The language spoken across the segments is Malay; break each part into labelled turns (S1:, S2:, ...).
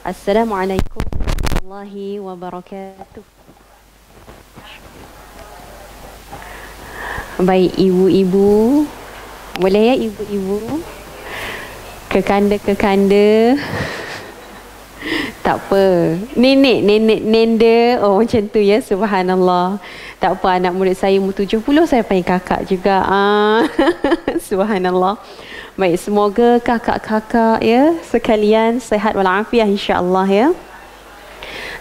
S1: Assalamualaikum warahmatullahi wabarakatuh. Baik ibu-ibu, boleh ya ibu-ibu? Kekanda-kekanda, tak apa. Nenek, nenda, oh macam tu ya, subhanallah. Tak apa, anak murid saya umur 70, saya panggil kakak juga. Subhanallah. Baik, semoga kakak-kakak ya sekalian sehat walafiat insya-Allah ya.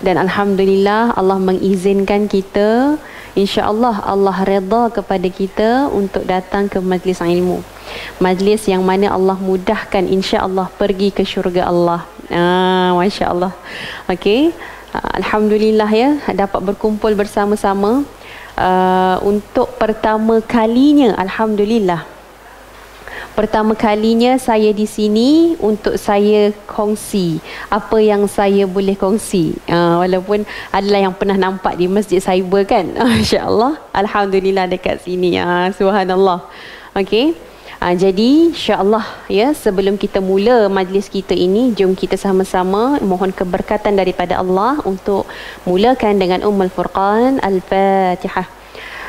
S1: Dan alhamdulillah Allah mengizinkan kita, insya-Allah Allah redha kepada kita untuk datang ke majlis ilmu. Majlis yang mana Allah mudahkan insya-Allah pergi ke syurga Allah. Masya-Allah. Okey. Alhamdulillah ya dapat berkumpul bersama-sama untuk pertama kalinya, alhamdulillah. Pertama kalinya saya di sini untuk saya kongsi apa yang saya boleh kongsi. Walaupun adalah yang pernah nampak di Masjid Cyber kan. Insya-Allah. Alhamdulillah dekat sini. Subhanallah. Okey. Jadi insya-Allah ya, sebelum kita mula majlis kita ini, jom kita sama-sama mohon keberkatan daripada Allah untuk mulakan dengan Ummul Furqan Al-Fatihah.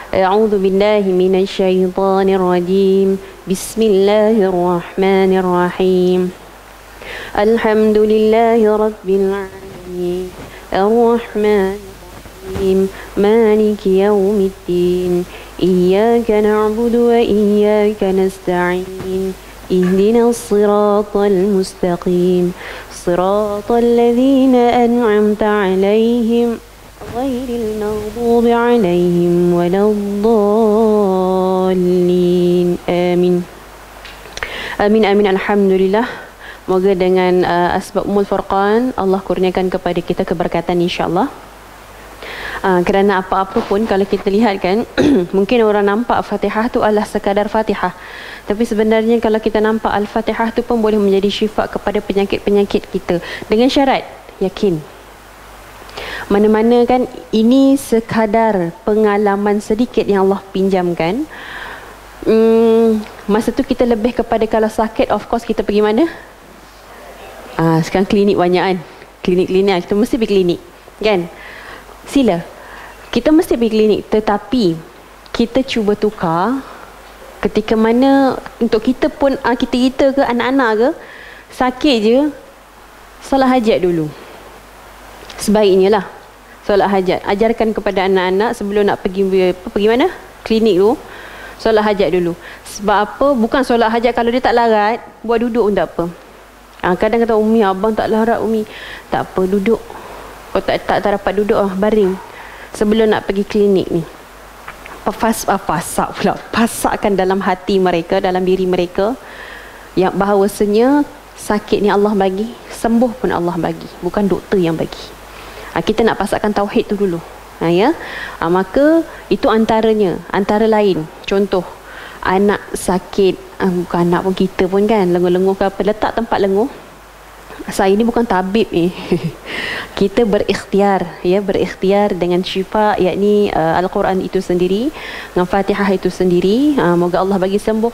S1: A'udzu billahi minasyaitonir rajim. Bismillahirrahmanirrahim. Alhamdulillahi rabbil alamin. Ar-Rahmanir Rahim. Maliki yaumiddin. Iyyaka na'budu wa iyyaka nasta'in. Ihdinas siratal mustaqim. Siratal ladzina an'amta 'alaihim ghairil maghdubi 'alaihim waladdallin. Amin. Amin amin, alhamdulillah. Moga dengan asbab Ummul Furqan Allah kurniakan kepada kita keberkatan insya-Allah. Kerana apa-apa pun kalau kita lihat kan mungkin orang nampak Fatihah tu adalah sekadar Fatihah, tapi sebenarnya kalau kita nampak Al-Fatihah tu pun boleh menjadi syifa kepada penyakit-penyakit kita, dengan syarat yakin. Mana-mana kan ini sekadar pengalaman sedikit yang Allah pinjamkan. Masa tu kita lebih kepada kalau sakit of course kita pergi mana? Sekarang klinik banyak kan, klinik-klinik kita mesti pergi klinik kan. Sila kita mesti pergi klinik, tetapi kita cuba tukar ketika mana untuk kita pun kita ke anak-anak ke sakit je, solat hajat dulu. Sebaiknya lah solat hajat. Ajarkan kepada anak-anak sebelum nak pergi mana? Klinik tu, solat hajat dulu. Sebab apa? Bukan solat hajat kalau dia tak larat, buat duduk pun tak apa. Kadang kata Umi, abang tak larat Umi. Tak apa, duduk. Kau tak dapat duduk baring. Sebelum nak pergi klinik ni, pasakkan dalam hati mereka, dalam diri mereka, yang bahawasanya sakit ni Allah bagi, sembuh pun Allah bagi, bukan doktor yang bagi. Kita nak pasakkan tauhid tu dulu. Maka itu antaranya, antara lain contoh anak sakit, bukan anak pun, kita pun kan lenguh-lenguh ke apa, letak tempat lenguh. Saya ni bukan tabib ni. Kita berikhtiar ya, berikhtiar dengan syifa, yakni Al-Quran itu sendiri, dengan Fatihah itu sendiri. Moga Allah bagi sembuh.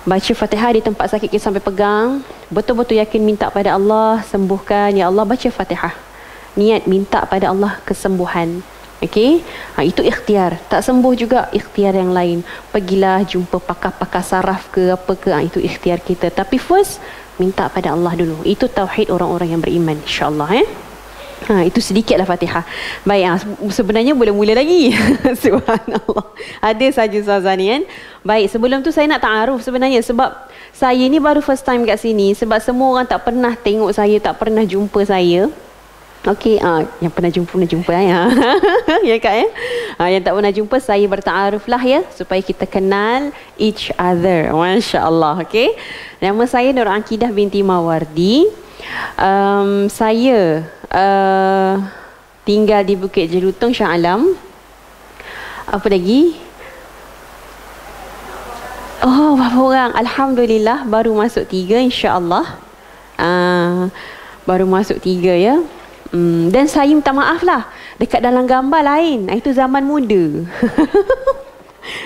S1: Baca Fatihah di tempat sakit kita sampai pegang, betul-betul yakin minta pada Allah sembuhkan ya Allah. Baca Fatihah, niat minta pada Allah kesembuhan. Okey, itu ikhtiar. Tak sembuh juga ikhtiar yang lain. Pergilah jumpa pakar-pakar saraf ke apa ke, itu ikhtiar kita. Tapi first minta pada Allah dulu. Itu tauhid orang-orang yang beriman, insya-Allah. Itu sedikitlah Fatihah. Baik, sebenarnya boleh mula lagi. Subhanallah. Ada saja Ustazah ni kan. Baik, sebelum tu saya nak ta'aruf sebenarnya, sebab saya ni baru first time kat sini. Sebab semua orang tak pernah tengok saya, tak pernah jumpa saya. Okey, yang pernah jumpa ya. Ya Kak ya. Yang tak pernah jumpa, saya bertaaruf lah ya, supaya kita kenal each other. Masya-Allah. Okey. Nama saya Nur Akidah binti Mawardi. Saya tinggal di Bukit Jelutong, Shah Alam. Apa lagi? Oh, berapa orang? Alhamdulillah baru masuk 3 insya-Allah. Baru masuk 3 ya. Dan saya minta maaf lah, dekat dalam gambar lain. Itu zaman muda.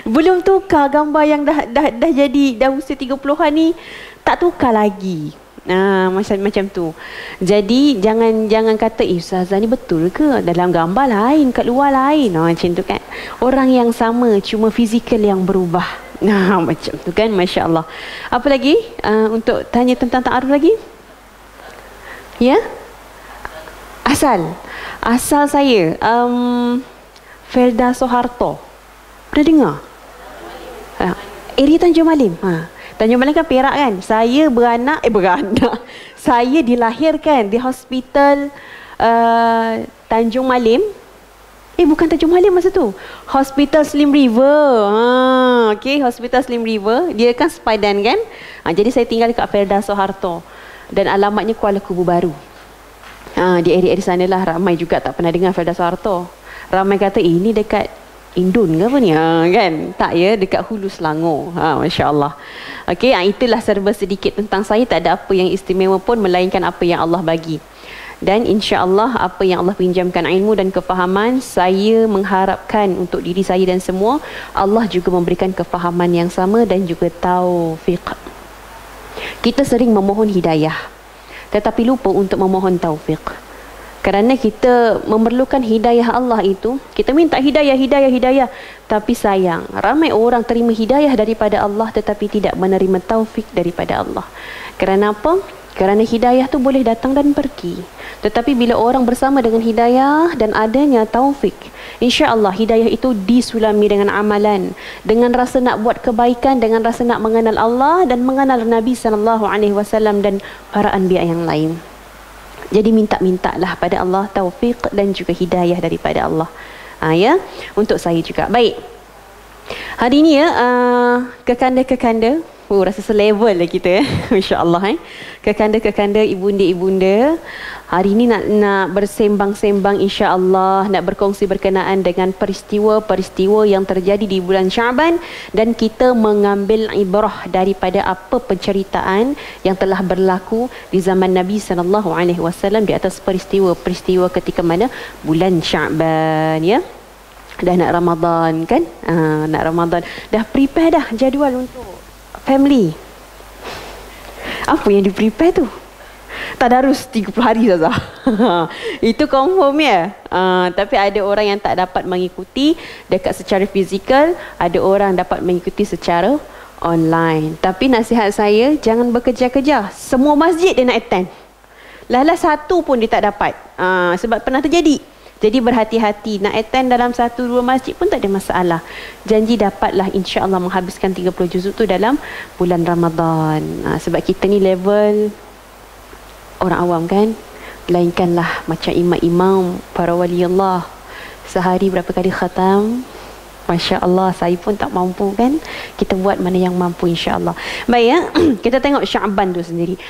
S1: Belum tukar gambar yang dah jadi, dah usia 30-an ni, tak tukar lagi. Macam tu. Jadi jangan kata ustazah ni betul ke, dalam gambar lain, kat luar lain. Macam tu kan. Orang yang sama, cuma fizikal yang berubah. Macam tu kan, masya-Allah. Apa lagi untuk tanya tentang ta'aruf lagi? Ya? Asal saya Felda Soeharto. Pernah dengar? Area Tanjung Malim. Tanjung Malim kan Perak kan. Saya beranak. Saya dilahirkan di hospital Tanjung Malim. Bukan Tanjung Malim masa tu. Hospital Slim River. Okay, Hospital Slim River. Dia kan sepadan kan. Jadi saya tinggal dekat Felda Soeharto. Dan alamatnya Kuala Kubu Baru. Di area-area sana lah. Ramai juga tak pernah dengar Felda Soeharto. Ramai kata ini dekat Indon ke apa ni? Kan? Tak ya, dekat Hulu Selangor. Masya Allah. Okey, itulah serba sedikit tentang saya. Tak ada apa yang istimewa pun melainkan apa yang Allah bagi. Dan insya-Allah apa yang Allah pinjamkan ilmu dan kefahaman, saya mengharapkan untuk diri saya dan semua, Allah juga memberikan kefahaman yang sama dan juga taufik. Kita sering memohon hidayah, tetapi lupa untuk memohon taufik. Kerana kita memerlukan hidayah Allah itu, kita minta hidayah. Tapi sayang, ramai orang terima hidayah daripada Allah tetapi tidak menerima taufik daripada Allah. Kerana apa? Kerana hidayah tu boleh datang dan pergi. Tetapi bila orang bersama dengan hidayah dan adanya taufik, insya-Allah hidayah itu disulami dengan amalan, dengan rasa nak buat kebaikan, dengan rasa nak mengenal Allah dan mengenal Nabi SAW dan para anbiya yang lain. Jadi minta-mintalah pada Allah taufik dan juga hidayah daripada Allah. Ya, untuk saya juga. Baik. Hari ini ya, kekanda-kekanda, rasa selevel lah kita masya-Allah. Kekanda-kekanda, ibunda-ibunda, hari ini nak bersembang-sembang insya-Allah, nak berkongsi berkenaan dengan peristiwa-peristiwa yang terjadi di bulan Syaban, dan kita mengambil ibrah daripada apa penceritaan yang telah berlaku di zaman Nabi SAW di atas peristiwa-peristiwa ketika mana bulan Syaban ya. Dah nak Ramadan kan? Nak Ramadan. Dah prepare dah jadual untuk family. Apa yang di-prepare tu? Tadarus 30 hari saja. Itu confirm ya. Tapi ada orang yang tak dapat mengikuti dekat secara fizikal, ada orang dapat mengikuti secara online. Tapi nasihat saya, jangan bekerja-kerja. Semua masjid dia nak attend. Lala satu pun dia tak dapat. Sebab pernah terjadi. Jadi berhati-hati, nak attend dalam 1-2 masjid pun tak ada masalah. Janji dapatlah insya-Allah menghabiskan 30 juzuk tu dalam bulan Ramadan. Sebab kita ni level orang awam kan. Lainkanlah macam imam-imam, para wali Allah. Sehari berapa kali khatam? Masya-Allah, saya pun tak mampu kan. Kita buat mana yang mampu insya-Allah. Baik ya, kita tengok Syaban tu sendiri.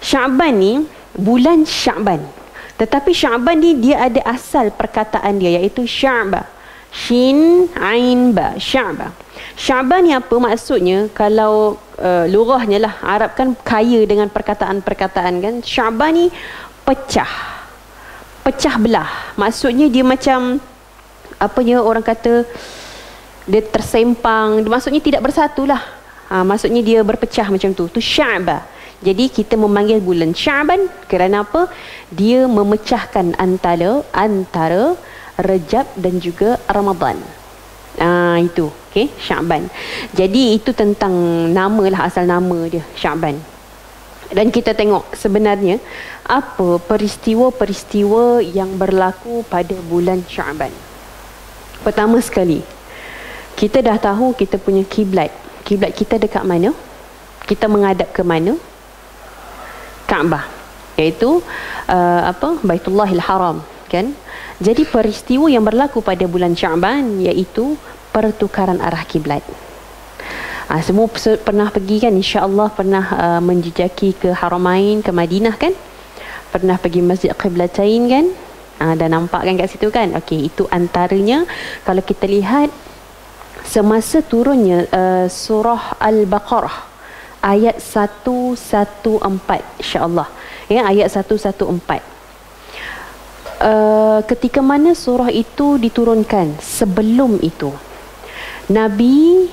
S1: Syaban ni bulan Syaban. Tetapi Syaban ni dia ada asal perkataan dia, iaitu Sya'ba. Shin, Ain, Ba. Sya'ba. Syaban ni apa maksudnya? Kalau lughahnya lah, Arab kan kaya dengan perkataan-perkataan kan. Syaban ni pecah. Pecah belah. Maksudnya dia macam, apa ya orang kata, dia tersempang. Maksudnya tidak bersatulah. Maksudnya dia berpecah macam tu. Tu Sya'ba. Jadi kita memanggil bulan Syaban kerana apa? Dia memecahkan antara Rejab dan juga Ramadan. Itu, okey, Syaban. Jadi itu tentang nama lah, asal nama dia Syaban. Dan kita tengok sebenarnya apa peristiwa-peristiwa yang berlaku pada bulan Syaban. Pertama sekali, kita dah tahu kita punya kiblat. Kiblat kita dekat mana? Kita menghadap ke mana? Kaabah, iaitu Baitullahil Haram kan. Jadi peristiwa yang berlaku pada bulan Syaban iaitu pertukaran arah kiblat. Semua pernah pergi kan, insya-Allah pernah menjejaki ke Haramain, ke Madinah kan, pernah pergi Masjid Qiblatain kan. Dah nampak kan kat situ kan. Okey, itu antaranya kalau kita lihat semasa turunnya surah Al-Baqarah ayat 114 insya-Allah ya, ayat 114. Ketika mana surah itu diturunkan, sebelum itu Nabi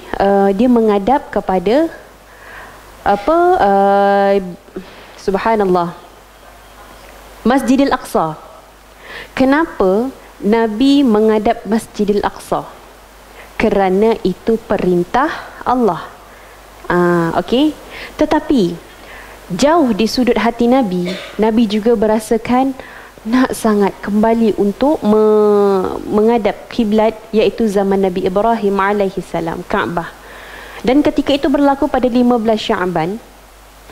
S1: dia menghadap kepada Subhanallah. Masjidil Aqsa. Kenapa Nabi menghadap Masjidil Aqsa? Kerana itu perintah Allah. Okey. Tetapi jauh di sudut hati Nabi, Nabi juga berasakan nak sangat kembali untuk menghadap kiblat, iaitu zaman Nabi Ibrahim alaihi salam, Kaabah. Dan ketika itu berlaku pada 15 Syaban,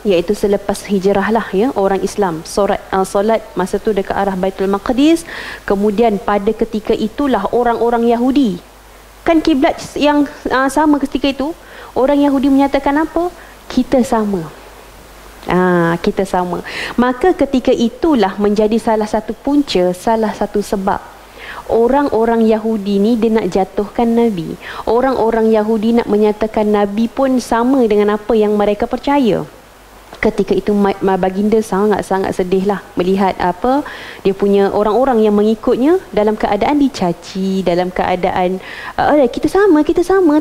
S1: iaitu selepas hijrah lah ya, orang Islam solat masa tu dekat arah Baitul Maqdis. Kemudian pada ketika itulah orang-orang Yahudi, kan kiblat yang sama ketika itu, orang Yahudi menyatakan apa? Kita sama. Kita sama. Maka ketika itulah menjadi salah satu punca, salah satu sebab orang-orang Yahudi ni dia nak jatuhkan Nabi. Orang-orang Yahudi nak menyatakan Nabi pun sama dengan apa yang mereka percaya. Ketika itu baginda sangat-sangat sedih lah melihat apa dia punya orang-orang yang mengikutnya dalam keadaan dicaci, dalam keadaan kita sama,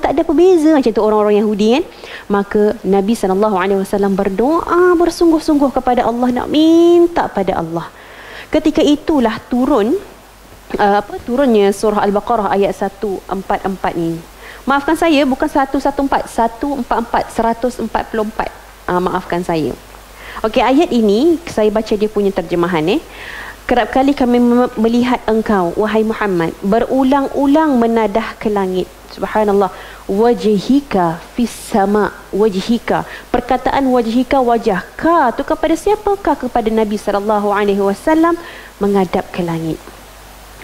S1: tak ada perbeza, macam tu orang-orang Yahudi kan. Maka Nabi SAW berdoa bersungguh-sungguh kepada Allah, nak minta pada Allah. Ketika itulah turunnya surah Al-Baqarah ayat 144 ni. Maafkan saya, bukan 114, 144, 144. Maafkan saya. Okey, ayat ini saya baca dia punya terjemahan. Kerap kali kami melihat engkau, wahai Muhammad, berulang-ulang menadah ke langit. Subhanallah. Wajhika fis sama, wajhika. Perkataan wajhika, wajah. Ka tu kepada siapa? Ka kepada Nabi SAW menghadap ke langit.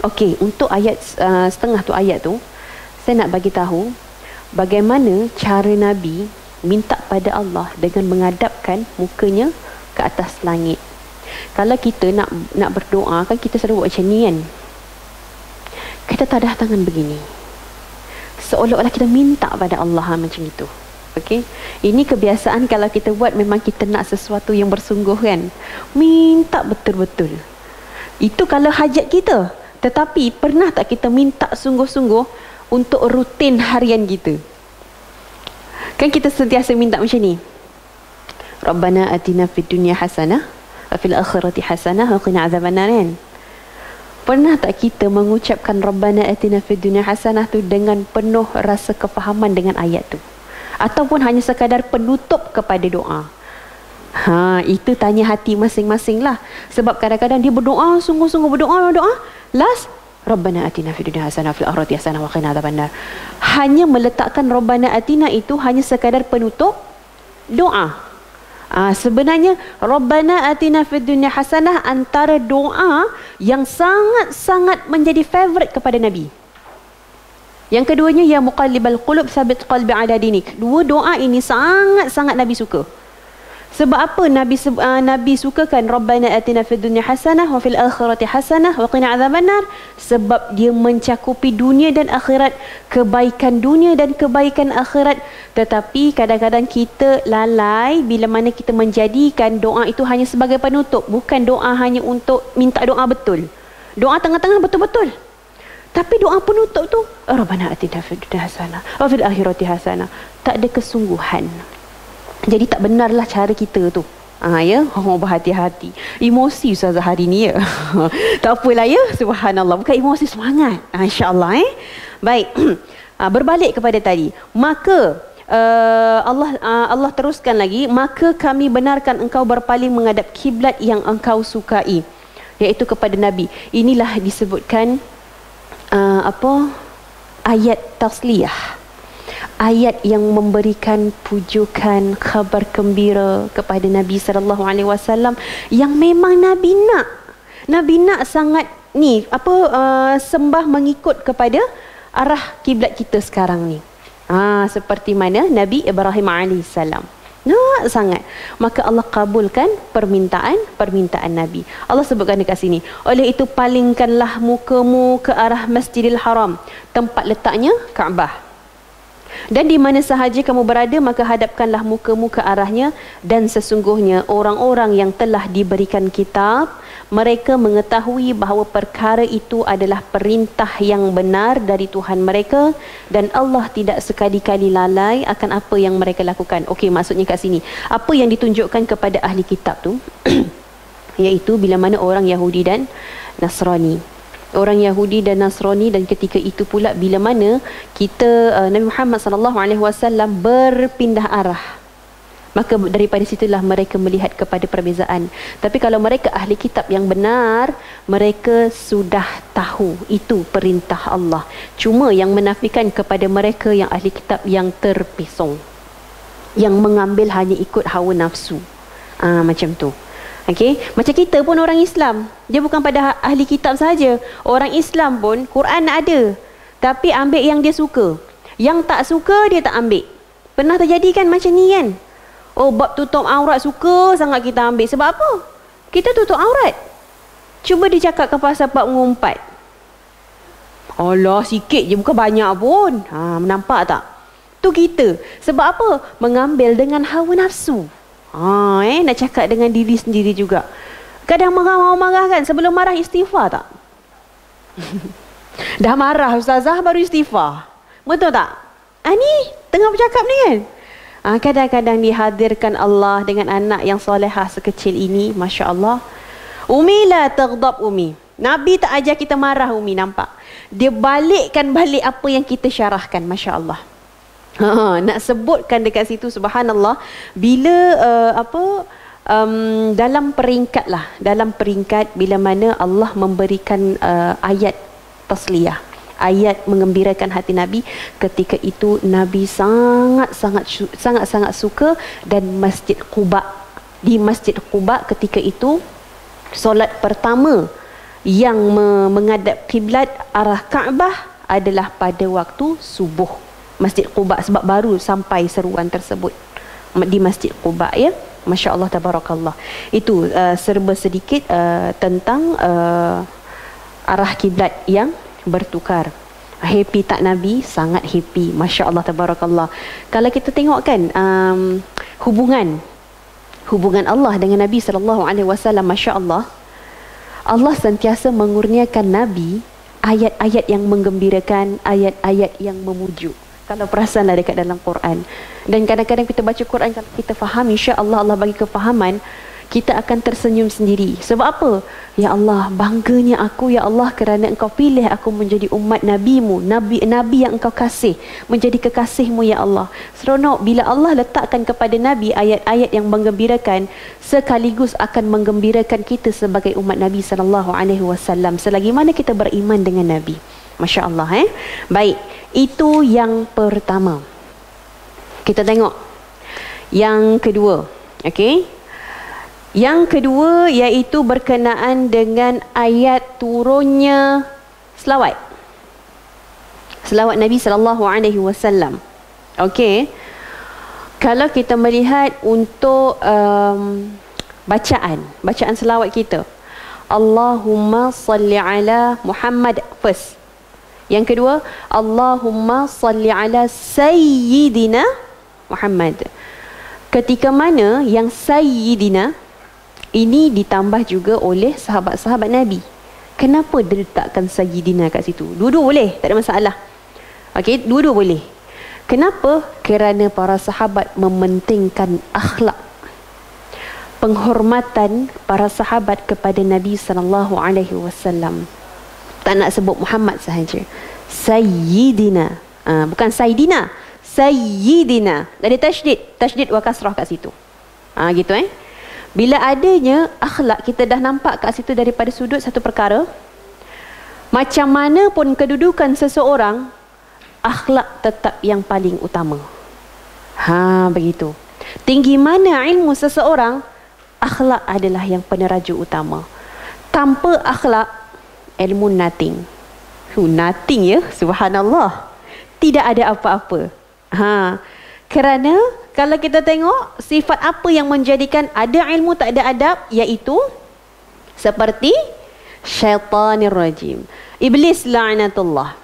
S1: Okey, untuk ayat setengah tu ayat tu, saya nak bagi tahu bagaimana cara Nabi minta pada Allah dengan menghadapkan mukanya ke atas langit. Kalau kita nak berdoa kan, kita selalu buat macam ni kan. Kita tadah tangan begini, seolah-olah kita minta pada Allah macam itu. Okey, ini kebiasaan kalau kita buat, memang kita nak sesuatu yang bersungguh kan, minta betul-betul. Itu kalau hajat kita. Tetapi pernah tak kita minta sungguh-sungguh untuk rutin harian kita? Kan kita sentiasa minta macam ni. Rabbana atina fid dunya hasanah wa fil akhirati hasanah wa qina adzabannar. Pernah tak kita mengucapkan Rabbana atina fid dunya hasanah tu dengan penuh rasa kefahaman dengan ayat tu? Ataupun hanya sekadar penutup kepada doa? Itu tanya hati masing-masing lah. Sebab kadang-kadang dia berdoa, sungguh-sungguh berdoa, last Rabbana atina fid dunya hasanah fil akhirati hasanah wa qina adzabannar. Hanya meletakkan Rabbana atina itu hanya sekadar penutup doa. Sebenarnya Rabbana atina fid dunya hasanah antara doa yang sangat-sangat menjadi favorite kepada Nabi. Yang keduanya, ya muqallibal qulub tsabbit qalbi ala dinik. Dua doa ini sangat-sangat Nabi suka. Sebab apa Nabi sukakan Rabbana atina fid dunya hasanah wa fil akhirati hasanah wa qina adzabannar? Sebab dia mencakupi dunia dan akhirat, kebaikan dunia dan kebaikan akhirat. Tetapi kadang-kadang kita lalai bila mana kita menjadikan doa itu hanya sebagai penutup, bukan doa hanya untuk minta doa betul. Doa tengah-tengah betul-betul. Tapi doa penutup tu Rabbana atina fid dunya hasanah wa fil akhirati hasanah, tak ada kesungguhan. Jadi tak benarlah cara kita tu. Ya, berhati-hati. Emosi Ustazah hari ni ya. Tak apalah ya, subhanallah. Bukan emosi, semangat. InsyaAllah Baik. Berbalik kepada tadi. Maka Allah teruskan lagi, maka kami benarkan engkau berpaling menghadap kiblat yang engkau sukai, iaitu kepada Nabi. Inilah disebutkan ayat tasliyah. Ayat yang memberikan pujukan, khabar gembira kepada Nabi SAW, yang memang Nabi nak sangat ni sembah mengikut kepada arah kiblat kita sekarang ni. Seperti mana Nabi Ibrahim AS nak sangat. Maka Allah kabulkan permintaan Nabi. Allah sebutkan dekat sini, oleh itu palingkanlah mukamu ke arah Masjidil Haram, tempat letaknya Kaabah. Dan di mana sahaja kamu berada, maka hadapkanlah mukamu ke arahnya. Dan sesungguhnya orang-orang yang telah diberikan kitab mereka mengetahui bahawa perkara itu adalah perintah yang benar dari Tuhan mereka dan Allah tidak sekali-kali lalai akan apa yang mereka lakukan. Okey, maksudnya kat sini, apa yang ditunjukkan kepada ahli kitab tu iaitu bila mana orang Yahudi dan Nasrani. Orang Yahudi dan Nasrani, dan ketika itu pula bila mana kita Nabi Muhammad SAW berpindah arah, maka daripada situlah mereka melihat kepada perbezaan. Tapi kalau mereka ahli kitab yang benar, mereka sudah tahu itu perintah Allah. Cuma yang menafikan kepada mereka yang ahli kitab yang terpesong, yang mengambil hanya ikut hawa nafsu. Macam tu. Okey, macam kita pun orang Islam, dia bukan pada ahli kitab saja. Orang Islam pun Quran ada, tapi ambil yang dia suka. Yang tak suka dia tak ambil. Pernah terjadi kan macam ni kan? Oh, bab tutup aurat suka sangat kita ambil. Sebab apa? Kita tutup aurat. Cuba dia cakap ke pasal bab mengumpat. Alah, sikit je, bukan banyak pun. Nampak tak? Tu kita. Sebab apa? Mengambil dengan hawa nafsu. Nak cakap dengan diri sendiri juga. Kadang marah kan? Sebelum marah istighfar tak? Dah marah ustazah baru istighfar. Betul tak? Ni tengah bercakap ni kan? Kadang-kadang dihadirkan Allah dengan anak yang solehah sekecil ini. Masya Allah. Umi la taghdab Umi. Nabi tak ajar kita marah Umi, nampak? Dia balikkan balik apa yang kita syarahkan. Masya Allah. Nak sebutkan dekat situ, subhanallah, bila dalam peringkat lah, dalam peringkat bila mana Allah memberikan ayat tasliyah, ayat mengembirakan hati Nabi, ketika itu Nabi sangat-sangat suka. Dan Masjid Quba, di Masjid Quba ketika itu solat pertama yang menghadap kiblat arah Kaabah adalah pada waktu subuh. Masjid Quba, sebab baru sampai seruan tersebut di Masjid Quba, ya. Masya Allah, tabarakallah. Itu serba sedikit tentang arah kiblat yang bertukar. Happy tak Nabi? Sangat happy. Masya Allah, tabarakallah. Kalau kita tengok kan hubungan Allah dengan Nabi SAW, Masya Allah, Allah sentiasa mengurniakan Nabi ayat-ayat yang menggembirakan, ayat-ayat yang memujuk. Kalau perasanlah dekat dalam Quran. Dan kadang-kadang kita baca Quran, kalau kita faham, insya-Allah Allah bagi kefahaman, kita akan tersenyum sendiri. Sebab apa? Ya Allah, bangganya aku, ya Allah, kerana Engkau pilih aku menjadi umat Nabi-Mu, Nabi yang Engkau kasih, menjadi kekasih-Mu, ya Allah. Seronok bila Allah letakkan kepada Nabi ayat-ayat yang menggembirakan, sekaligus akan menggembirakan kita sebagai umat Nabi SAW, selagi mana kita beriman dengan Nabi. Masya Allah. Baik, itu yang pertama. Kita tengok yang kedua. Okey, yang kedua iaitu berkenaan dengan ayat turunnya selawat Nabi SAW. Okey, kalau kita melihat untuk bacaan selawat kita, Allahumma salli ala Muhammad first. Yang kedua, Allahumma salli ala Sayyidina Muhammad. Ketika mana yang Sayyidina ini ditambah juga oleh sahabat-sahabat Nabi. Kenapa dia letakkan Sayyidina kat situ? Dua-dua boleh, tak ada masalah. Okey, dua-dua boleh. Kenapa? Kerana para sahabat mementingkan akhlak, penghormatan para sahabat kepada Nabi SAW. Tak nak sebut Muhammad sahaja. Sayyidina. Bukan Sayyidina. Sayyidina. Ada tasydid wa kasrah kat situ. Gitu Bila adanya akhlak, kita dah nampak kat situ daripada sudut satu perkara. Macam mana pun kedudukan seseorang, akhlak tetap yang paling utama. Begitu. Tinggi mana ilmu seseorang, akhlak adalah yang peneraju utama. Tanpa akhlak, ilmu nothing. Nothing, ya, subhanallah. Tidak ada apa-apa. Kerana kalau kita tengok sifat apa yang menjadikan ada ilmu tak ada adab, iaitu seperti syaitanir rajim, iblis la'natullah.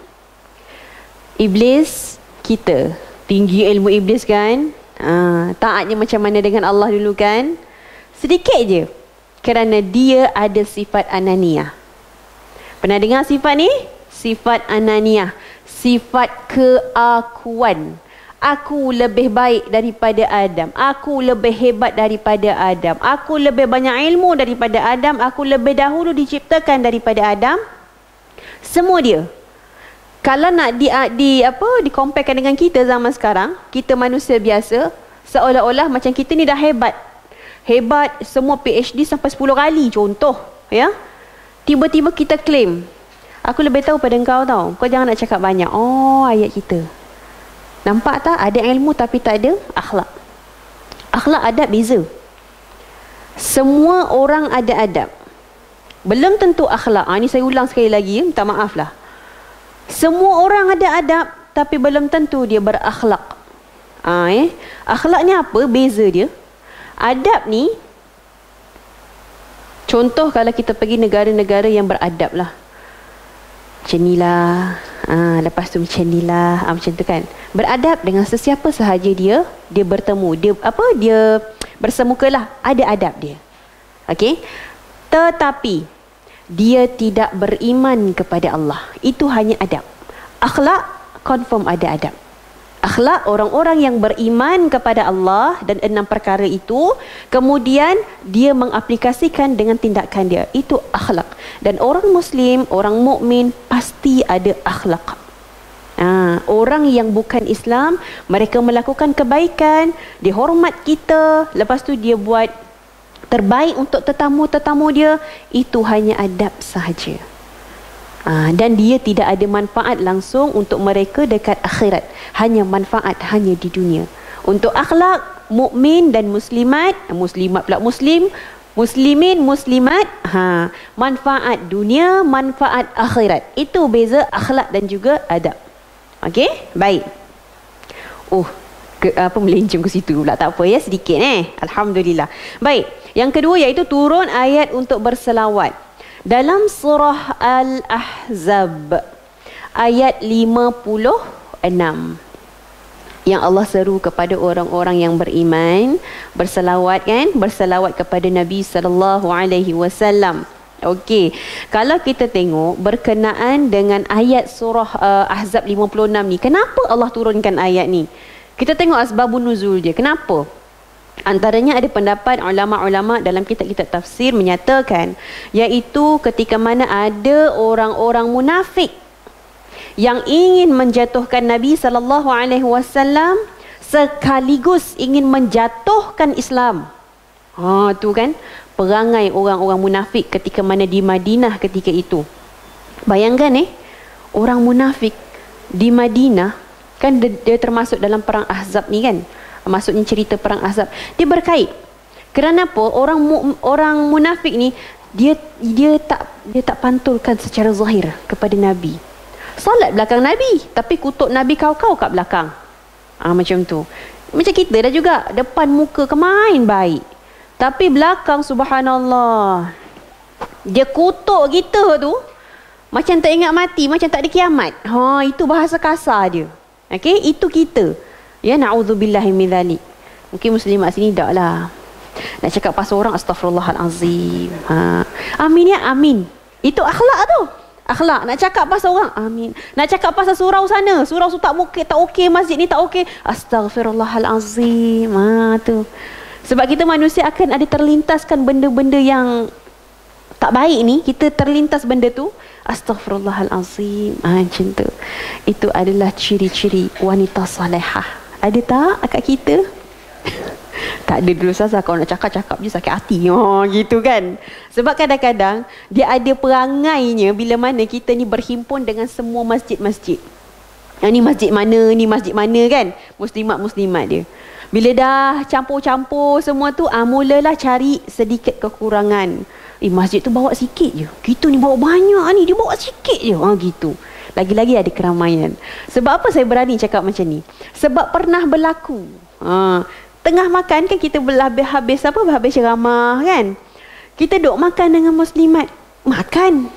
S1: Iblis, kita tinggi ilmu iblis kan, taatnya macam mana dengan Allah dulu kan, sedikit je. Kerana dia ada sifat ananiyah. Pernah dengar sifat ni? Sifat ananiyah, sifat keakuan. Aku lebih baik daripada Adam. Aku lebih hebat daripada Adam. Aku lebih banyak ilmu daripada Adam. Aku lebih dahulu diciptakan daripada Adam. Semua dia. Kalau nak dikomparekan dengan kita zaman sekarang, kita manusia biasa, seolah-olah macam kita ni dah hebat. Hebat, semua PhD sampai 10 kali contoh, ya. Tiba-tiba kita claim, aku lebih tahu pada engkau tau. Kau jangan nak cakap banyak. Oh, ayat kita. Nampak tak? Ada ilmu tapi tak ada akhlak. Akhlak, adab beza. Semua orang ada adab. Belum tentu akhlak. Ini saya ulang sekali lagi, minta maaf lah. Semua orang ada adab, tapi belum tentu dia berakhlak. Akhlak ni apa? Beza dia. Adab ni, contoh kalau kita pergi negara-negara yang beradab lah. Macam ni lah. Lepas tu macam ni lah. Macam tu kan. Beradab dengan sesiapa sahaja dia bertemu. Dia bersemukalah. Ada adab dia. Okey. Tetapi dia tidak beriman kepada Allah. Itu hanya adab. Akhlak, confirm ada adab. Akhlak orang-orang yang beriman kepada Allah dan 6 perkara itu, kemudian dia mengaplikasikan dengan tindakan dia. Itu akhlak. Dan orang Muslim, orang mukmin pasti ada akhlak. Orang yang bukan Islam, mereka melakukan kebaikan, dia hormat kita, lepas tu dia buat terbaik untuk tetamu-tetamu dia, itu hanya adab sahaja. Dan dia tidak ada manfaat langsung untuk mereka dekat akhirat. Hanya manfaat hanya di dunia. Untuk akhlak, mukmin dan muslimat, muslimat pula muslim, muslimin, muslimat, manfaat dunia, manfaat akhirat. Itu beza akhlak dan juga adab. Okey? Baik. Melencong ke situ pula. Tak apa ya, sedikit Alhamdulillah. Baik. Yang kedua iaitu turun ayat untuk berselawat. Dalam surah Al-Ahzab ayat 56, yang Allah seru kepada orang-orang yang beriman berselawat kan, berselawat kepada Nabi sallallahu alaihi wasallam. Okey, kalau kita tengok berkenaan dengan ayat surah Ahzab 56 ni, kenapa Allah turunkan ayat ni? Kita tengok asbabun nuzul dia. Kenapa? Antaranya ada pendapat ulama-ulama dalam kitab-kitab tafsir menyatakan, iaitu ketika mana ada orang-orang munafik yang ingin menjatuhkan Nabi sallallahu alaihi wasallam sekaligus ingin menjatuhkan Islam. Tu kan perangai orang-orang munafik ketika mana di Madinah ketika itu. Bayangkan orang munafik di Madinah kan, dia termasuk dalam perang Ahzab ni kan. Maksudnya cerita perang Ahzab. Dia berkait. Kerana apa? Orang munafik ni dia tak pantulkan secara zahir kepada Nabi. Solat belakang Nabi, tapi kutuk Nabi kau-kau kat belakang. Macam tu. Macam kita dah juga, depan muka kemain baik, tapi belakang subhanallah dia kutuk kita tu macam tak ingat mati, macam tak ada kiamat. Itu bahasa kasar dia. Okey, itu kita. Ya, na'udzubillahi min dzalik. Mungkin muslimat sini tak lah. Nak cakap pasal orang, astaghfirullahalazim. Amin ya, amin. Itu akhlak tu. Akhlak. Nak cakap pasal orang, amin. Nak cakap pasal surau sana, surau tu tak okey, masjid ni tak okey, astaghfirullahalazim. Tu. Sebab kita manusia akan ada terlintaskan benda-benda yang tak baik ni, kita terlintas benda tu, astaghfirullahalazim. Macam tu. Itu adalah ciri-ciri wanita salihah. Ada tak akak kita? Tak ada dulu Sasa, kalau nak cakap je sakit hati. Gitu kan. Sebab kadang-kadang dia ada perangainya bila mana kita ni berhimpun dengan semua masjid-masjid. Ni masjid mana kan, muslimat-muslimat dia. Bila dah campur-campur semua tu, mulalah cari sedikit kekurangan. Masjid tu bawa sikit je, kita ni bawa banyak ni, dia bawa sikit je. Gitu. Lagi-lagi ada keramaian. Sebab apa saya berani cakap macam ni? Sebab pernah berlaku. Tengah makan kan, kita habis ceramah kan, kita duk makan dengan muslimat. Makan.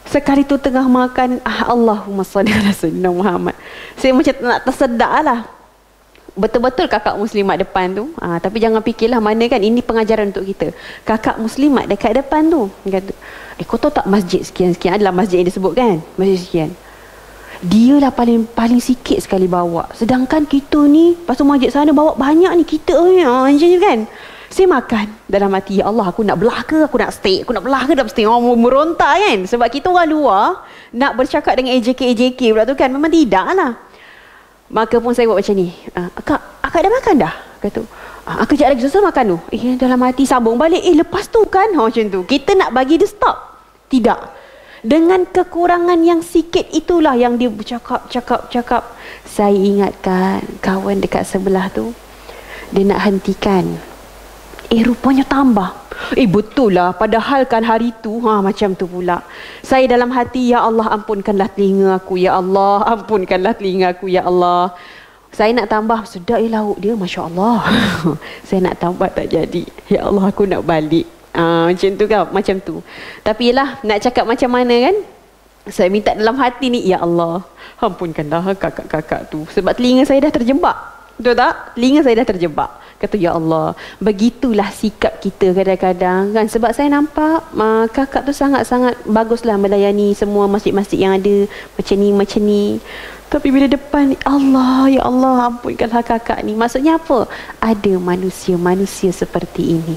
S1: Sekali tu tengah makan, Allahumma salli ala sayyidina Muhammad. Saya macam nak tersedak lah. betul-betul kakak muslimat depan tu. Tapi jangan fikirlah mana kan, ini pengajaran untuk kita. Kakak muslimat dekat depan tu. Dia kata, kau tahu tak masjid sekian-sekian, adalah masjid yang disebut kan? Masjid sekian. Dia lah paling sikit sekali bawa. Sedangkan kita ni, pasal masjid sana bawa banyak ni, kita macam ni kan. Saya makan dalam hati, ya Allah, aku nak belah ke, aku nak steak, aku nak belah ke, nak steak. Merontak kan. Sebab kita orang luar nak bercakap dengan AJK pula tu kan, memang tidak lah. Maka pun saya buat macam ni, akak dah makan dah? Kata, kejap lagi selesai makan tu. Dalam hati sambung balik, lepas tu kan, macam tu. Kita nak bagi dia stop. Tidak. Dengan kekurangan yang sikit itulah yang dia bercakap. Saya ingatkan kawan dekat sebelah tu, dia nak hentikan. Rupanya tambah. Betul lah. Padahal kan hari tu, macam tu pula. Saya dalam hati, ya Allah, ampunkanlah telinga aku. Ya Allah, ampunkanlah telinga aku. Ya Allah. Saya nak tambah, sedap lauk dia, Masya Allah. Saya nak tambah, tak jadi. Ya Allah, aku nak balik. Macam tu kan, macam tu. Tapi yelah, nak cakap macam mana kan? Saya minta dalam hati ni, ya Allah, ampunkanlah kakak-kakak tu. Sebab telinga saya dah terjebak. Betul tak? Telinga saya dah terjebak. Kata, ya Allah, begitulah sikap kita kadang-kadang kan. Sebab saya nampak kakak tu sangat-sangat baguslah melayani semua masjid-masjid yang ada. Macam ni. Tapi bila depan, Allah, ya Allah, ampunkanlah kakak ni. Maksudnya apa? Ada manusia-manusia seperti ini.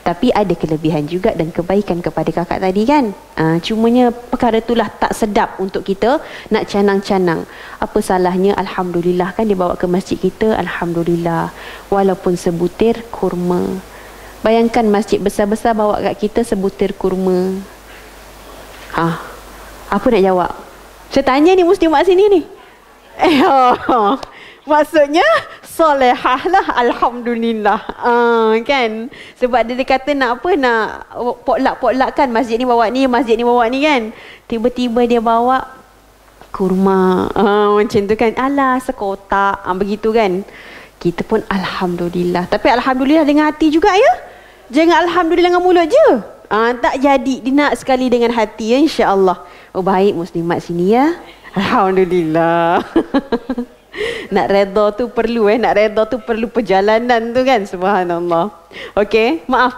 S1: Tapi ada kelebihan juga dan kebaikan kepada kakak tadi kan. Cumanya perkara itulah tak sedap untuk kita nak canang-canang. Apa salahnya, Alhamdulillah kan dia bawa ke masjid kita, Alhamdulillah. Walaupun sebutir kurma. Bayangkan masjid besar-besar bawa kat kita sebutir kurma. Apa nak jawab? Saya tanya ni muslimat sini ni. Maksudnya solehah lah, Alhamdulillah. Kan. Sebab dia kata nak apa, nak potluck kan, masjid ni bawa ni kan. Tiba-tiba dia bawa kurma. Macam tu kan. Alah, sekotak. Begitu kan. Kita pun Alhamdulillah. Tapi Alhamdulillah dengan hati juga ya. Jangan Alhamdulillah dengan mulut je. Tak jadi. Dia nak sekali dengan hati ya, insya-Allah. Baik muslimat sini ya. Alhamdulillah. Nak redha tu perlu nak redha tu perlu perjalanan tu kan. Subhanallah. Okey, maaf.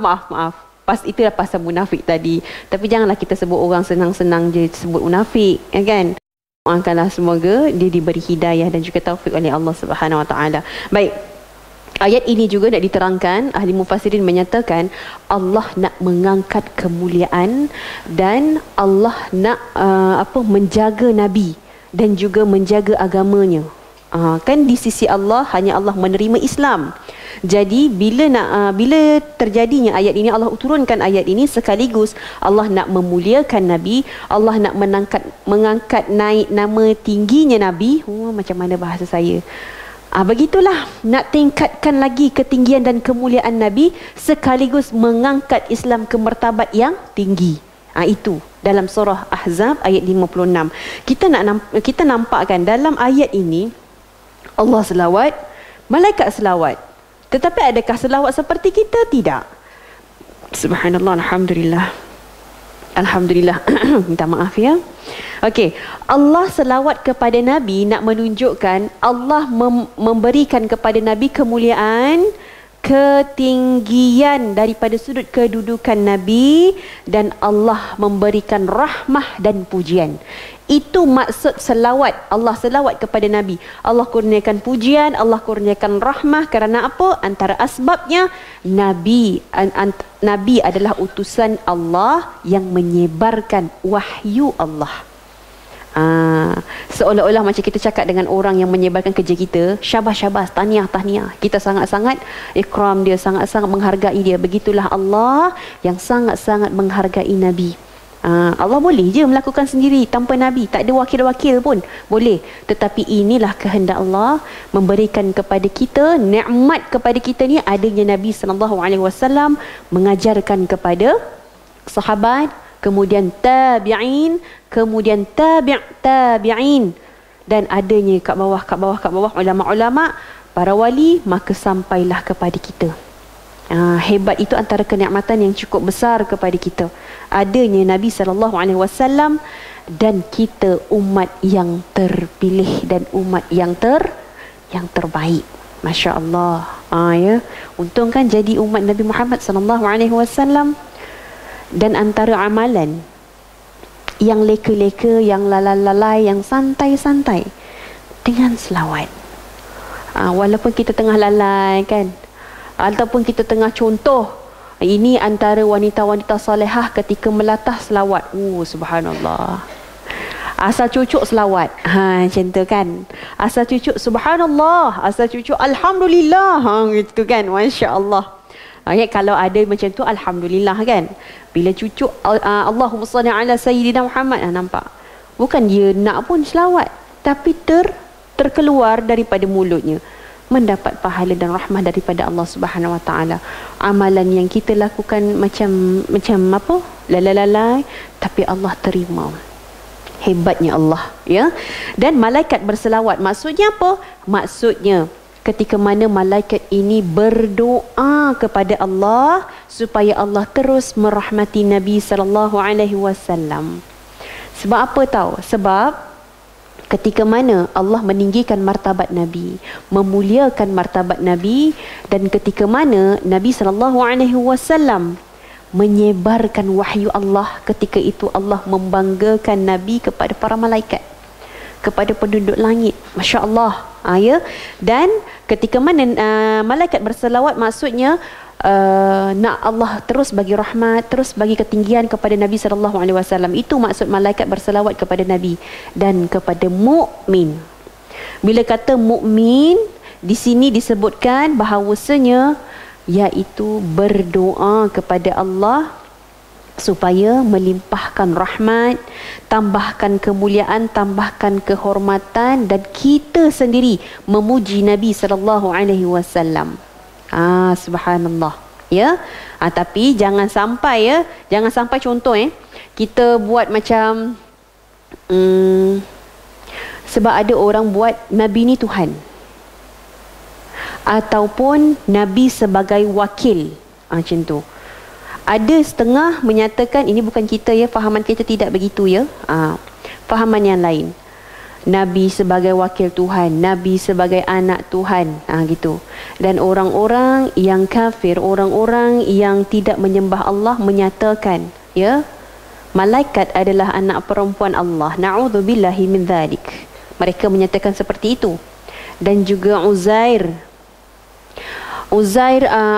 S1: Itulah pasal munafik tadi. Tapi janganlah kita sebut orang senang-senang je sebut munafik, ya kan? Doakanlah semoga dia diberi hidayah dan juga taufik oleh Allah Subhanahu Wa Taala. Baik. Ayat ini juga nak diterangkan, ahli mufassirin menyatakan Allah nak mengangkat kemuliaan dan Allah nak menjaga nabi dan juga menjaga agamanya. Kan di sisi Allah hanya Allah menerima Islam. Jadi bila terjadinya ayat ini, Allah turunkan ayat ini sekaligus Allah nak memuliakan Nabi, Allah nak mengangkat naik nama tingginya Nabi. Macam mana bahasa saya? Begitulah, nak tingkatkan lagi ketinggian dan kemuliaan Nabi sekaligus mengangkat Islam ke martabat yang tinggi. Itu dalam surah Ahzab ayat 56. Kita nampakkan dalam ayat ini Allah selawat, malaikat selawat. Tetapi adakah selawat seperti kita? Tidak. Subhanallah, Alhamdulillah. Minta maaf ya. Okey, Allah selawat kepada Nabi nak menunjukkan Allah memberikan kepada Nabi kemuliaan, ketinggian daripada sudut kedudukan Nabi, dan Allah memberikan rahmah dan pujian. Itu maksud selawat. Allah selawat kepada Nabi. Allah kurniakan pujian, Allah kurniakan rahmah. Kerana apa? Antara asbabnya Nabi adalah utusan Allah yang menyebarkan wahyu Allah. Seolah-olah macam kita cakap dengan orang yang menyebarkan kerja kita, syabas, tahniah. Kita sangat-sangat ikram dia, sangat-sangat menghargai dia. Begitulah Allah yang sangat-sangat menghargai Nabi. Allah boleh je melakukan sendiri tanpa Nabi, tak ada wakil-wakil pun boleh. Tetapi inilah kehendak Allah memberikan kepada kita, nikmat kepada kita ni adanya Nabi SAW mengajarkan kepada sahabat, kemudian tabi'in, kemudian tabi'in, dan adanya kat bawah ulama-ulama, para wali, maka sampailah kepada kita. Hebat itu antara kenikmatan yang cukup besar kepada kita, adanya Nabi SAW dan kita umat yang terpilih dan umat yang yang terbaik. Masya Allah. Ya. Untung kan jadi umat Nabi Muhammad SAW. Dan antara amalan yang leka-leka, yang lalai-lalai, yang santai-santai, dengan selawat. Walaupun kita tengah lalai kan, ataupun kita tengah contoh, ini antara wanita-wanita salihah ketika melatah selawat. Subhanallah. Asal cucuk selawat. Macam tu kan. Asal cucuk subhanallah, asal cucuk alhamdulillah. Gitu kan. Masya Allah. Kalau ada macam tu alhamdulillah kan. Bila cucuk Allahumma salli ala sayyidina Muhammad, nampak. Bukan dia nak pun selawat, tapi terkeluar daripada mulutnya, mendapat pahala dan rahmah daripada Allah Subhanahu Wa Taala. Amalan yang kita lakukan macam apa? Lalai, tapi Allah terima. Hebatnya Allah, ya. Dan malaikat berselawat, maksudnya apa? Maksudnya ketika mana malaikat ini berdoa kepada Allah supaya Allah terus merahmati Nabi sallallahu alaihi wasallam. Sebab apa tahu? Sebab ketika mana Allah meninggikan martabat Nabi, memuliakan martabat Nabi, dan ketika mana Nabi sallallahu alaihi wasallam menyebarkan wahyu Allah, ketika itu Allah membanggakan Nabi kepada para malaikat, kepada penduduk langit. Masya Allah. Ya. Dan ketika mana malaikat berselawat, maksudnya nak Allah terus bagi rahmat, terus bagi ketinggian kepada Nabi SAW. Itu maksud malaikat berselawat kepada Nabi dan kepada mukmin. Bila kata mukmin, di sini disebutkan bahawasanya iaitu berdoa kepada Allah supaya melimpahkan rahmat, tambahkan kemuliaan, tambahkan kehormatan, dan kita sendiri memuji Nabi SAW. Subhanallah, ya. Tapi jangan sampai, ya, jangan sampai contoh kita buat macam sebab ada orang buat Nabi ni Tuhan, ataupun Nabi sebagai wakil, macam tu. Ada setengah menyatakan, ini bukan kita, ya, fahaman kita tidak begitu, ya. Fahaman yang lain, Nabi sebagai wakil Tuhan, Nabi sebagai anak Tuhan, gitu. Dan orang-orang yang kafir, orang-orang yang tidak menyembah Allah menyatakan, ya, malaikat adalah anak perempuan Allah. Na'udzubillahi min dzalik. Mereka menyatakan seperti itu. Dan juga Uzair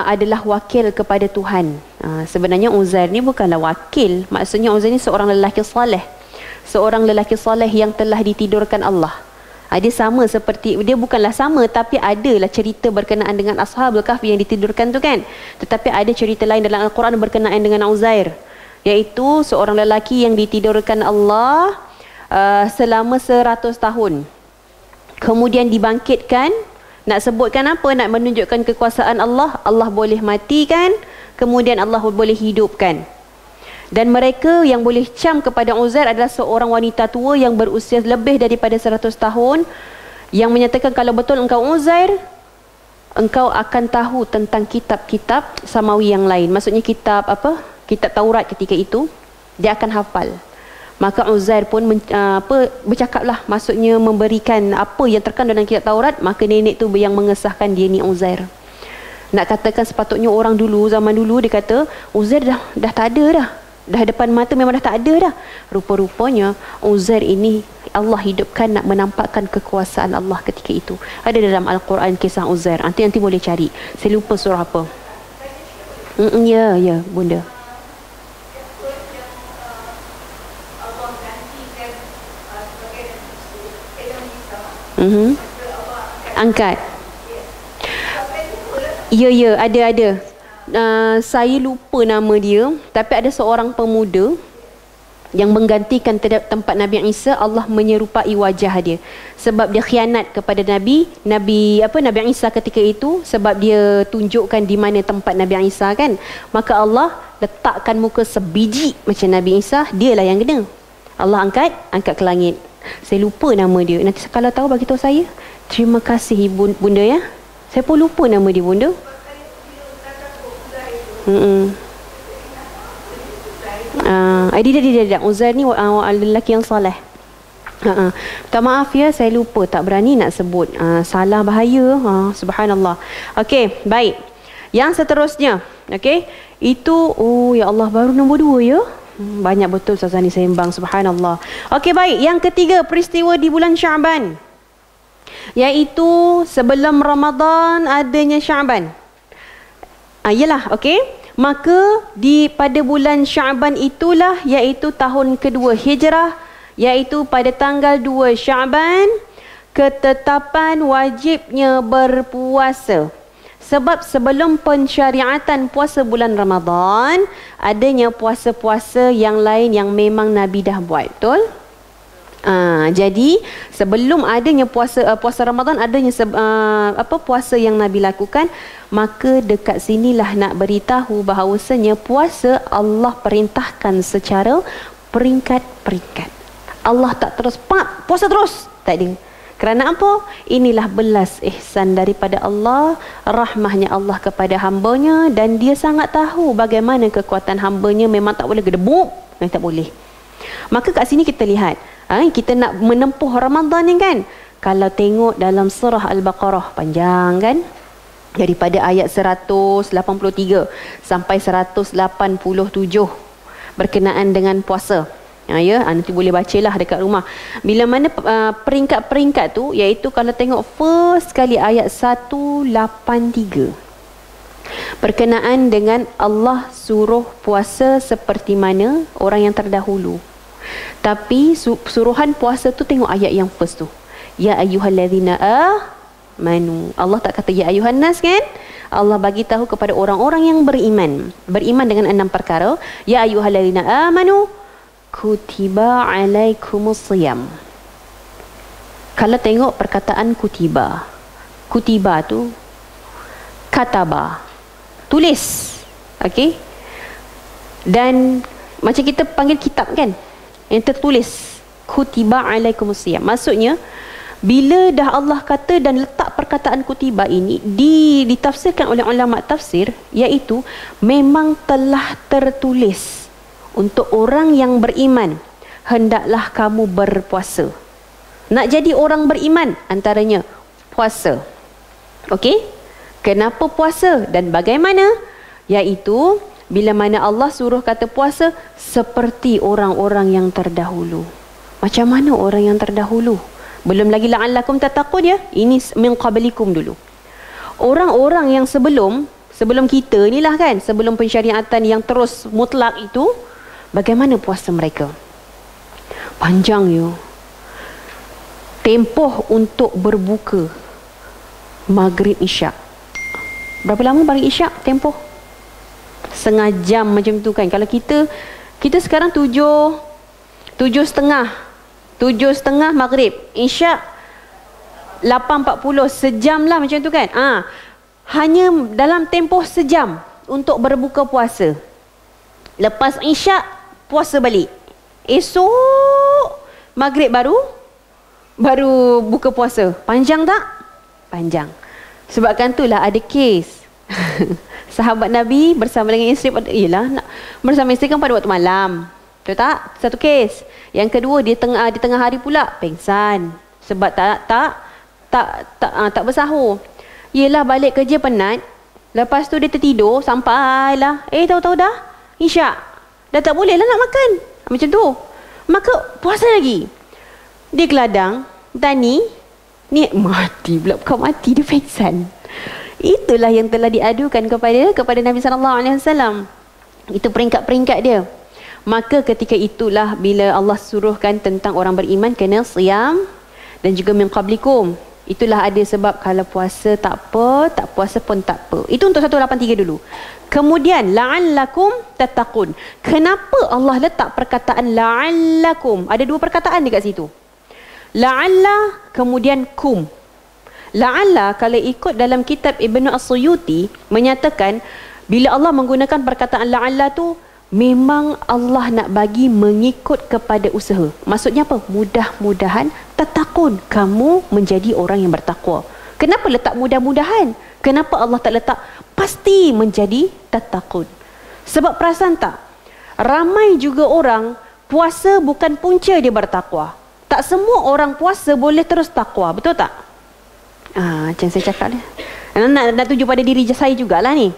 S1: adalah wakil kepada Tuhan. Sebenarnya Uzair ni bukanlah wakil. Maksudnya Uzair ni seorang lelaki saleh. Seorang lelaki saleh yang telah ditidurkan Allah. Dia sama seperti, dia bukanlah sama, tapi adalah cerita berkenaan dengan Ashabul Kahfi yang ditidurkan tu kan. Tetapi ada cerita lain dalam Al-Quran berkenaan dengan Uzair, iaitu seorang lelaki yang ditidurkan Allah selama 100 tahun. Kemudian dibangkitkan. Nak sebutkan apa? Nak menunjukkan kekuasaan Allah. Allah boleh matikan, kemudian Allah boleh hidupkan. Dan mereka yang boleh cam kepada Uzair adalah seorang wanita tua yang berusia lebih daripada 100 tahun, yang menyatakan kalau betul engkau Uzair, engkau akan tahu tentang kitab-kitab samawi yang lain. Maksudnya kitab apa? Kitab Taurat ketika itu dia akan hafal. Maka Uzair pun bercakaplah, maksudnya memberikan apa yang terkandung dalam kitab Taurat. Maka nenek tu yang mengesahkan dia ni Uzair. Nak katakan sepatutnya orang dulu, zaman dulu, dia kata Uzair dah tak ada dah. Dah depan mata memang dah tak ada dah. Rupa-rupanya Uzair ini Allah hidupkan nak menampakkan kekuasaan Allah ketika itu. Ada dalam Al-Quran kisah Uzair. Nanti boleh cari. Saya lupa surah apa. Ya bunda. Angkat. Ya, ada. Saya lupa nama dia, tapi ada seorang pemuda yang menggantikan tempat Nabi Isa. Allah menyerupai wajah dia sebab dia khianat kepada Nabi Isa ketika itu, sebab dia tunjukkan di mana tempat Nabi Isa kan. Maka Allah letakkan muka sebiji macam Nabi Isa, dialah yang kena. Allah angkat ke langit. Saya lupa nama dia. Nanti kalau tahu bagi tahu saya. Terima kasih bunda, ya. Saya pun lupa nama dia bunda. Dia Uzair ni lelaki yang soleh. Minta maaf ya, saya lupa, tak berani nak sebut. Salah bahaya. Subhanallah. Okey, baik. Yang seterusnya, okey, itu ya Allah, baru nombor 2 ya. Banyak betul Ustazah ni sembang, subhanallah. Okey, baik. Yang ketiga, peristiwa di bulan Syaban, iaitu sebelum Ramadan adanya Syaban. Yalah, okey. Maka pada bulan Syaban itulah, iaitu tahun kedua Hijrah, iaitu pada tanggal 2 Syaban, ketetapan wajibnya berpuasa. Sebab sebelum pensyariatan puasa bulan Ramadan, adanya puasa-puasa yang lain yang memang Nabi dah buat, betul? Jadi sebelum adanya puasa Ramadan, adanya puasa yang Nabi lakukan, maka dekat sinilah nak beritahu bahawasanya puasa Allah perintahkan secara peringkat-peringkat. Allah tak terus puasa terus, tak ada. Kerana apa? Inilah belas ihsan daripada Allah, rahmahnya Allah kepada hambanya, dan dia sangat tahu bagaimana kekuatan hambanya. Memang tak boleh gedebuk, tak boleh. Maka kat sini kita lihat, kita nak menempuh Ramadan ni kan, kalau tengok dalam surah Al-Baqarah, panjang kan, daripada ayat 183 sampai 187 berkenaan dengan puasa. Nanti boleh bacalah dekat rumah. Bila mana peringkat-peringkat tu, iaitu kalau tengok first kali ayat 183 berkenaan dengan Allah suruh puasa seperti mana orang yang terdahulu. Tapi suruhan puasa tu, tengok ayat yang first tu, ya ayyuhallazina amanu. Allah tak kata ya ayyuhan nas kan? Allah bagi tahu kepada orang-orang yang beriman dengan 6 perkara. Ya ayyuhallazina amanu kutiba alaikumus siyam. Kalau tengok perkataan kutiba tu kataba, tulis, okey, dan macam kita panggil kitab kan, yang tertulis, kutiba alaikumus siyam. Maksudnya bila dah Allah kata dan letak perkataan kutiba ini, ditafsirkan oleh ulama tafsir, iaitu memang telah tertulis untuk orang yang beriman, hendaklah kamu berpuasa. Nak jadi orang beriman, antaranya puasa. Okey? Kenapa puasa dan bagaimana? Iaitu bila mana Allah suruh kata puasa seperti orang-orang yang terdahulu. Macam mana orang yang terdahulu? Belum lagi la'allakum tattaqun ya. Ini min qablikum dulu. Orang-orang yang sebelum kita ni lah kan, sebelum pensyariatan yang terus mutlak itu, bagaimana puasa mereka? Panjang ya. Tempoh untuk berbuka maghrib isyak. Berapa lama maghrib isyak tempoh? Setengah jam macam tu kan. Kalau kita sekarang 7:30 maghrib, isyak 8:40, sejam lah macam tu kan. Hanya dalam tempoh sejam untuk berbuka puasa. Lepas isyak puasa balik. Esok maghrib baru buka puasa. Panjang tak? Panjang. Sebabkan itulah ada kes sahabat Nabi bersama dengan isteri bersama isteri kan pada waktu malam. Betul tak? Satu kes. Yang kedua, di tengah hari pula pengsan sebab tak bersahur. Yelah, balik kerja penat. Lepas tu dia tertidur sampailah tahu-tahu dah isyak. Dah tak boleh lah nak makan. Macam tu. Maka puasa lagi. Dia keladang, Dani ni mati pula, bukan mati, dia pengsan. Itulah yang telah diadukan kepada Nabi SAW. Itu peringkat-peringkat dia. Maka ketika itulah bila Allah suruhkan tentang orang beriman kena siyam dan juga min qablikum. Itulah ada sebab kalau puasa tak apa, tak puasa pun tak apa. Itu untuk 183 dulu. Kemudian la'allakum tattaqun. Kenapa Allah letak perkataan la'allakum? Ada 2 perkataan dekat situ. La'alla kemudian kum. La'alla kalau ikut dalam kitab Ibnu As-Suyuti menyatakan bila Allah menggunakan perkataan la'alla tu memang Allah nak bagi mengikut kepada usaha. Maksudnya apa? Mudah-mudahan tattaqun, kamu menjadi orang yang bertakwa. Kenapa letak mudah-mudahan? Kenapa Allah tak letak pasti menjadi tattaqun? Sebab perasan tak? Ramai juga orang puasa bukan punca dia bertakwa. Tak semua orang puasa boleh terus takwa, betul tak? Macam saya cakap ni. Nak tuju pada diri saya jugalah ni.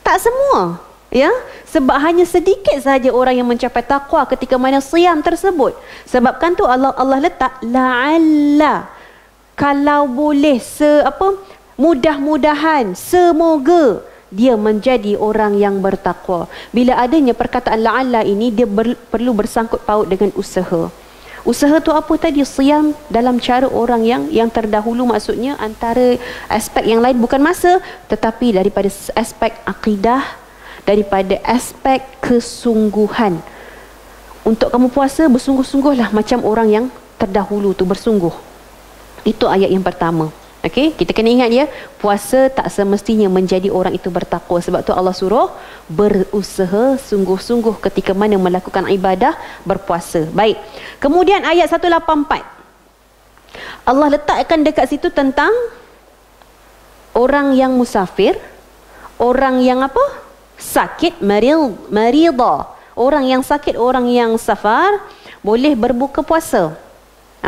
S1: Tak semua. Ya, sebab hanya sedikit sahaja orang yang mencapai takwa ketika mana siam tersebut. Sebabkan tu Allah letak la'alla, kalau boleh, mudah-mudahan, semoga dia menjadi orang yang bertakwa. Bila adanya perkataan la'alla ini, dia perlu bersangkut paut dengan usaha. Usaha tu apa tadi? Siam dalam cara orang yang terdahulu, maksudnya antara aspek yang lain, bukan masa, tetapi daripada aspek akidah, daripada aspek kesungguhan. Untuk kamu puasa, bersungguh-sungguhlah macam orang yang terdahulu tu bersungguh. Itu ayat yang pertama. Okey, kita kena ingat ya, puasa tak semestinya menjadi orang itu bertakwa. Sebab tu Allah suruh berusaha sungguh-sungguh ketika mana melakukan ibadah berpuasa. Baik. Kemudian ayat 184. Allah letakkan dekat situ tentang orang yang musafir, orang yang sakit, maridah. Orang yang sakit, orang yang safar boleh berbuka puasa.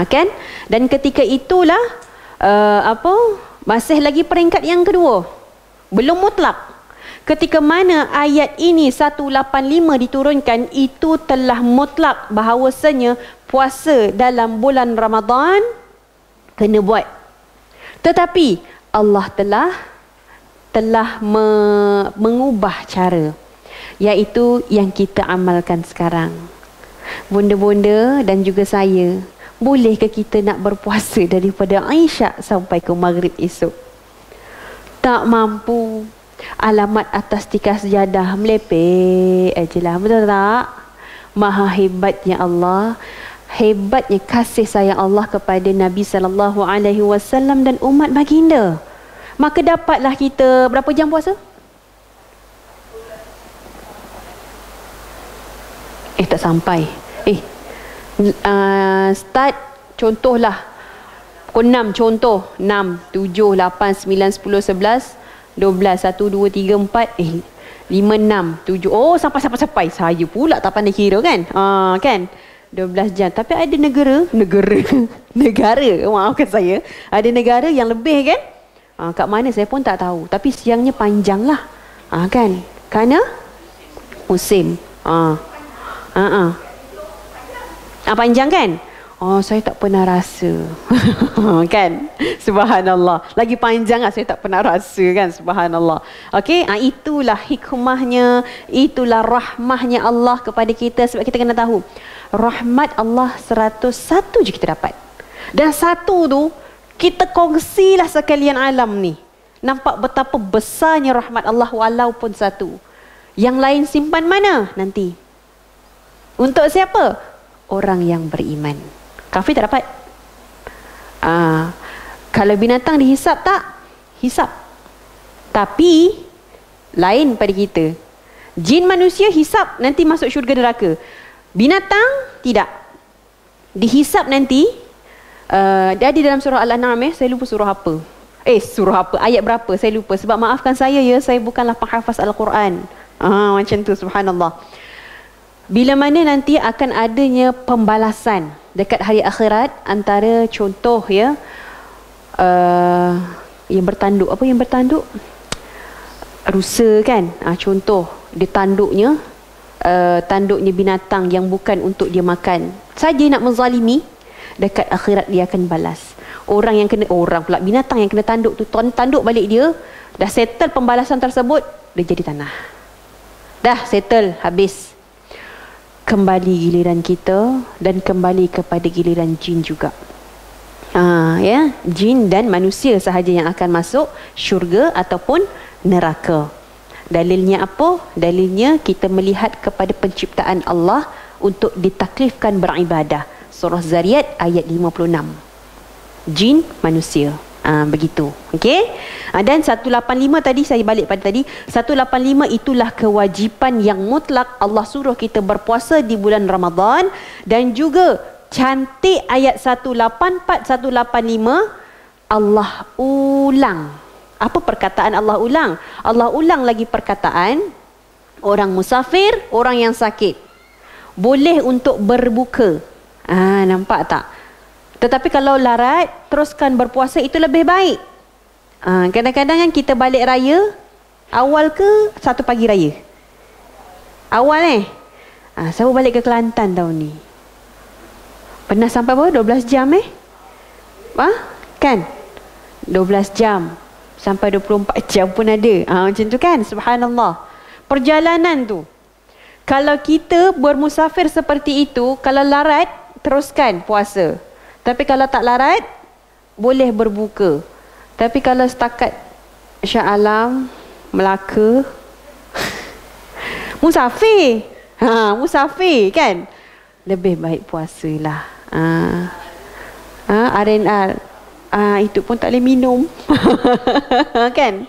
S1: Kan? Dan ketika itulah masih lagi peringkat yang kedua, belum mutlak. Ketika mana ayat ini 185 diturunkan, itu telah mutlak bahawasanya puasa dalam bulan Ramadan kena buat. Tetapi Allah telah mengubah cara, iaitu yang kita amalkan sekarang. Bunda-bunda dan juga saya, bolehkah kita nak berpuasa daripada Isyak sampai ke Maghrib esok? Tak mampu. Alamat atas tikar sejadah melepek ajalah, betul tak? Maha hebatnya Allah, hebatnya kasih sayang Allah kepada Nabi SAW dan umat baginda. Maka dapatlah kita berapa jam puasa? Tak sampai. Start contohlah pukul 6, contoh 6, 7, 8, 9, 10, 11, 12, 1, 2, 3, 4, 5, 6, 7. Oh, sampai. Saya pula tak pandai kira kan? Kan? 12 jam. Tapi ada negara, maafkan saya, ada negara yang lebih kan? Kat mana saya pun tak tahu. Tapi siangnya panjang lah. Kan? Kerana musim. Panjang kan? Saya tak pernah rasa. Kan? Subhanallah. Lagi panjang saya tak pernah rasa kan? Subhanallah. Okey, itulah hikmahnya, itulah rahmahnya Allah kepada kita. Sebab kita kena tahu, rahmat Allah 101 je kita dapat. Dan satu tu, kita kongsilah sekalian alam ni. Nampak betapa besarnya rahmat Allah walaupun satu. Yang lain simpan mana? Nanti. Untuk siapa? Orang yang beriman. Kafir tak dapat. Kalau binatang dihisap tak? Hisap. Tapi lain pada kita. Jin manusia hisap nanti masuk syurga neraka. Binatang tidak. Dihisap nanti. Dia ada dalam surah Al-An'am, saya lupa surah apa. Surah apa? Ayat berapa? Saya lupa. Sebab maafkan saya ya, saya bukanlah penghafaz Al-Quran. Macam tu, subhanallah. Bila mana nanti akan adanya pembalasan dekat hari akhirat antara contoh ya, yang bertanduk. Apa yang bertanduk? Rusa kan? Contoh, dia tanduknya binatang yang bukan untuk dia makan. Saja nak menzalimi, dekat akhirat dia akan balas. Binatang yang kena tanduk tu, tanduk balik dia, dah settle pembalasan tersebut, dia jadi tanah. Dah settle, habis. Kembali giliran kita dan kembali kepada giliran jin juga. Ya, jin dan manusia sahaja yang akan masuk syurga ataupun neraka. Dalilnya apa? Dalilnya kita melihat kepada penciptaan Allah untuk ditaklifkan beribadah. Surah Zariyat ayat 56. Jin, manusia. Begitu. Okey? Dan 185 tadi, saya balik pada tadi, 185 itulah kewajipan yang mutlak Allah suruh kita berpuasa di bulan Ramadan. Dan juga cantik ayat 184, 185 Allah ulang. Apa perkataan Allah ulang? Allah ulang lagi perkataan orang musafir, orang yang sakit boleh untuk berbuka. Nampak tak? Tetapi kalau larat, teruskan berpuasa itu lebih baik. Kadang-kadang kan kita balik raya, awal ke satu pagi raya? Awal siapa balik ke Kelantan tahun ni? Pernah sampai berapa? 12 jam kan? 12 jam. Sampai 24 jam pun ada. Macam tu kan? Subhanallah. Perjalanan tu. Kalau kita bermusafir seperti itu, kalau larat, teruskan puasa. Tapi kalau tak larat, boleh berbuka. Tapi kalau setakat Shah Alam, Melaka, musafir. Musafir kan? Lebih baik puasalah. R&R. Itu pun tak boleh minum. Kan?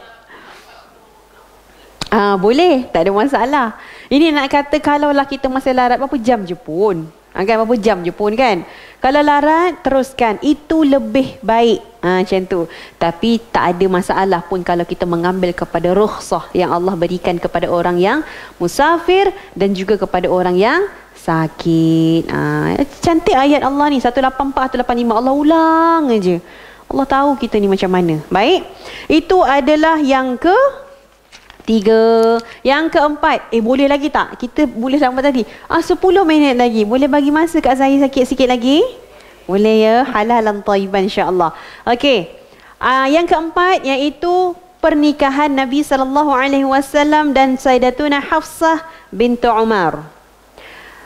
S1: Boleh, tak ada masalah. Ini nak kata kalaulah kita masih larat berapa jam je pun. Kan berapa jam je pun kan. Kalau larat, teruskan. Itu lebih baik. Macam tu. Tapi tak ada masalah pun kalau kita mengambil kepada rukhsah yang Allah berikan kepada orang yang musafir dan juga kepada orang yang sakit. Cantik ayat Allah ni. 184, 185. Allah ulang aja. Allah tahu kita ni macam mana. Baik. Itu adalah yang ketiga. Yang keempat, boleh lagi tak? Kita boleh sampai tadi 10 minit lagi. Boleh bagi masa Kak Zahir sikit lagi? Boleh ya? Halalan tayyiban insya-Allah. Okey. Yang keempat iaitu pernikahan Nabi SAW dan Sayyidatuna Hafsah bintu Umar.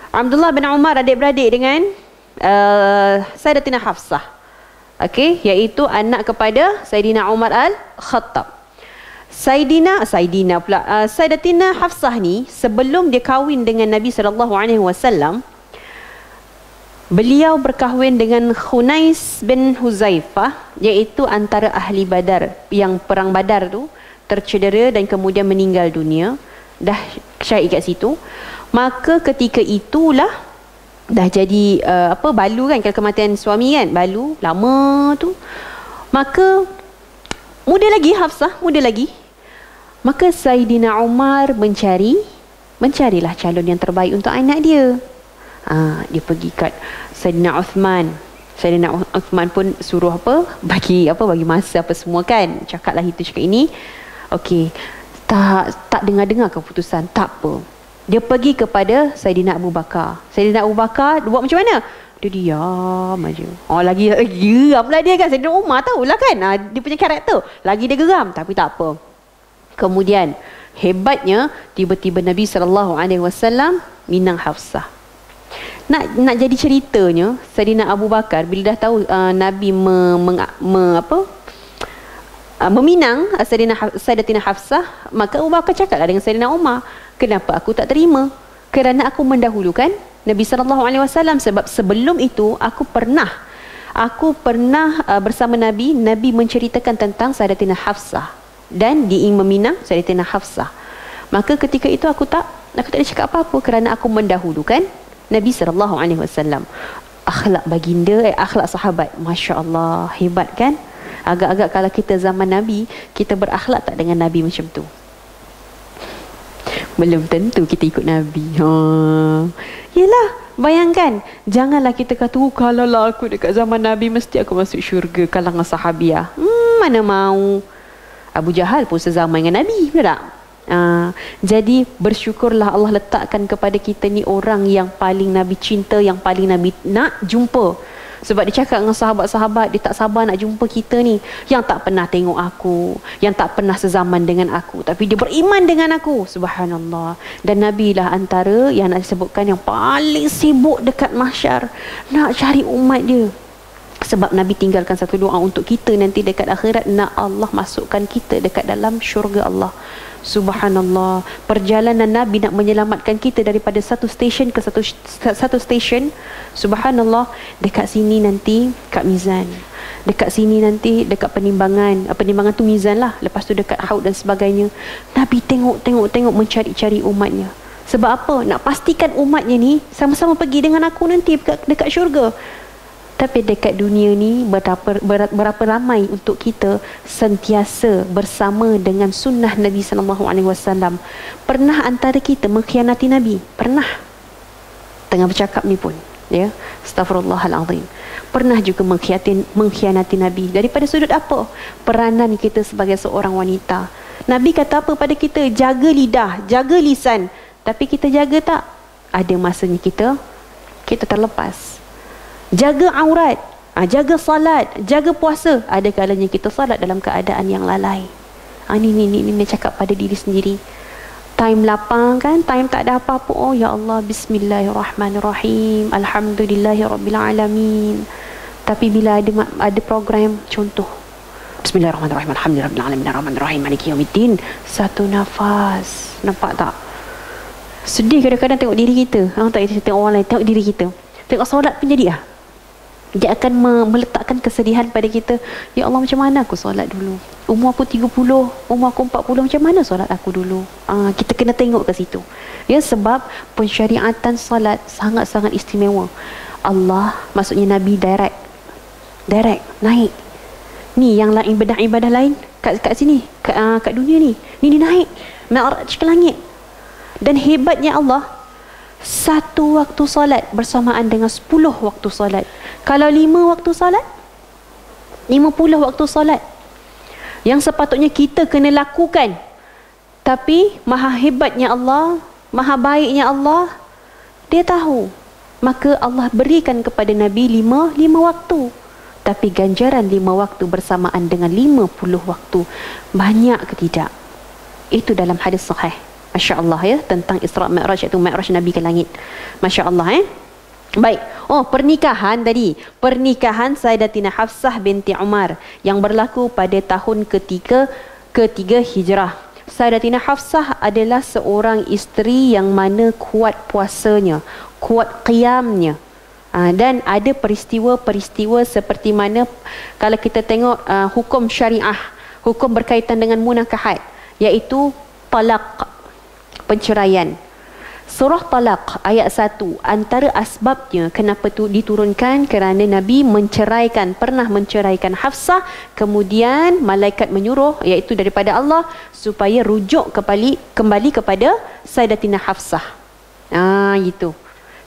S1: Abdullah bin Umar adik-beradik dengan Sayyidatina Hafsah. Okey, iaitu anak kepada Sayyidina Umar Al-Khattab. Sayyidatina Hafsah ni sebelum dia kahwin dengan Nabi SAW, beliau berkahwin dengan Khunais bin Huzaifah, iaitu antara ahli Badar yang perang Badar tu tercedera dan kemudian meninggal dunia, dah syahid kat situ. Maka ketika itulah dah jadi balu kan, kalau kematian suami kan, balu lama tu. Maka muda lagi Hafsah, muda lagi. Maka Sayyidina Umar mencarilah calon yang terbaik untuk anak dia. Dia pergi kat Sayyidina Uthman. Sayyidina Uthman pun suruh bagi masa apa semua kan. Cakaplah itu, cakap ini. Okey. Tak dengar-dengar keputusan, tak apa. Dia pergi kepada Sayyidina Abu Bakar. Sayyidina Abu Bakar buat macam mana? Dia diam aja. Lagi geram lah dia kan. Sayyidina Umar tahulah kan. Dia punya karakter. Lagi dia geram, tapi tak apa. Kemudian hebatnya tiba-tiba Nabi SAW minang Hafsah. Nak jadi ceritanya, Sayyidina Abu Bakar bila dah tahu Nabi meminang Sayyidatina Hafsah, maka Abu Bakar cakaplah dengan Sayyidina Umar, kenapa aku tak terima? Kerana aku mendahulukan Nabi SAW. Sebab sebelum itu aku pernah bersama Nabi menceritakan tentang Sayyidatina Hafsah dan dia ingin meminang Sayyidatina Hafsah. Maka ketika itu aku tak ada cakap apa-apa kerana aku mendahulukan Nabi SAW. Akhlak baginda, akhlak sahabat, Masya Allah, hebat kan? Agak-agak kalau kita zaman Nabi, kita berakhlak tak dengan Nabi macam tu? Belum tentu kita ikut Nabi. Yelah, bayangkan, janganlah kita kata, kalau lah aku dekat zaman Nabi mesti aku masuk syurga kalangan sahabiah. Mana mau. Abu Jahal pun sezaman dengan Nabi, betul tak? Jadi bersyukurlah Allah letakkan kepada kita ni orang yang paling Nabi cinta, yang paling Nabi nak jumpa. Sebab dia cakap dengan sahabat-sahabat, dia tak sabar nak jumpa kita ni, yang tak pernah tengok aku, yang tak pernah sezaman dengan aku, tapi dia beriman dengan aku. Subhanallah. Dan Nabi lah antara yang nak disebutkan yang paling sibuk dekat mahsyar, nak cari umat dia. Sebab Nabi tinggalkan satu doa untuk kita nanti dekat akhirat, nak Allah masukkan kita dekat dalam syurga Allah. Subhanallah. Perjalanan Nabi nak menyelamatkan kita daripada satu stesen ke satu stesen. Subhanallah. Dekat sini nanti kat mizan, dekat sini nanti dekat penimbangan tu mizan lah. Lepas tu dekat haud dan sebagainya. Nabi tengok mencari-cari umatnya. Sebab apa? Nak pastikan umatnya ni sama-sama pergi dengan aku nanti dekat syurga. Tapi dekat dunia ni berapa ramai untuk kita sentiasa bersama dengan sunnah Nabi SAW. Pernah antara kita mengkhianati Nabi? Pernah. Tengah bercakap ni pun Ya, astaghfirullahalazim. Pernah juga mengkhianati Nabi. Daripada sudut apa? Peranan kita sebagai seorang wanita. Nabi kata apa pada kita? Jaga lidah, jaga lisan. Tapi kita jaga tak? Ada masanya kita terlepas. Jaga aurat, jaga salat, jaga puasa. Ada kalanya kita salat dalam keadaan yang lalai. Ni cakap pada diri sendiri. Time lapang kan, time tak ada apa-apa. Oh ya Allah, bismillahirrahmanirrahim, alhamdulillahirrabbilalamin. Tapi bila ada program, contoh bismillahirrahmanirrahim, alhamdulillahirrabbilalamin, arrahmanirrahim, maliki yaumiddin, satu nafas. Nampak tak? Sedih kadang-kadang tengok diri kita. Tak kita tengok orang lain, tengok diri kita. Tengok solat pun jadi dia akan meletakkan kesedihan pada kita. Ya Allah, macam mana aku solat dulu? Umur aku 30, umur aku 40, macam mana solat aku dulu? Kita kena tengok ke situ. Ya, sebab pensyariatan solat sangat-sangat istimewa. Allah, maksudnya Nabi direct naik. Ni yang lain ibadah lain kat sini, kat dunia ni naik Mi'raj ke langit. Dan hebatnya Allah, satu waktu solat bersamaan dengan 10 waktu solat. Kalau 5 waktu solat, 50 waktu solat yang sepatutnya kita kena lakukan. Tapi maha hebatnya Allah, maha baiknya Allah, dia tahu. Maka Allah berikan kepada Nabi 5 waktu. Tapi ganjaran 5 waktu bersamaan dengan 50 waktu, banyak ke tidak? Itu dalam hadis sahih. Masya Allah ya, tentang Isra Mi'raj, iaitu Mi'raj Nabi ke langit. Masya Allah Baik. Pernikahan tadi. Pernikahan Sayyidatina Hafsah binti Umar yang berlaku pada tahun ketiga Hijrah. Sayyidatina Hafsah adalah seorang isteri yang mana kuat puasanya, kuat qiyamnya. Dan ada peristiwa-peristiwa seperti mana kalau kita tengok hukum syariah, hukum berkaitan dengan munakahat, iaitu talaq, penceraian. Surah Talaq ayat 1, antara asbabnya kenapa tu diturunkan kerana Nabi pernah menceraikan Hafsah, kemudian malaikat menyuruh, iaitu daripada Allah, supaya rujuk kembali kepada Sayyidatina Hafsah. Gitu.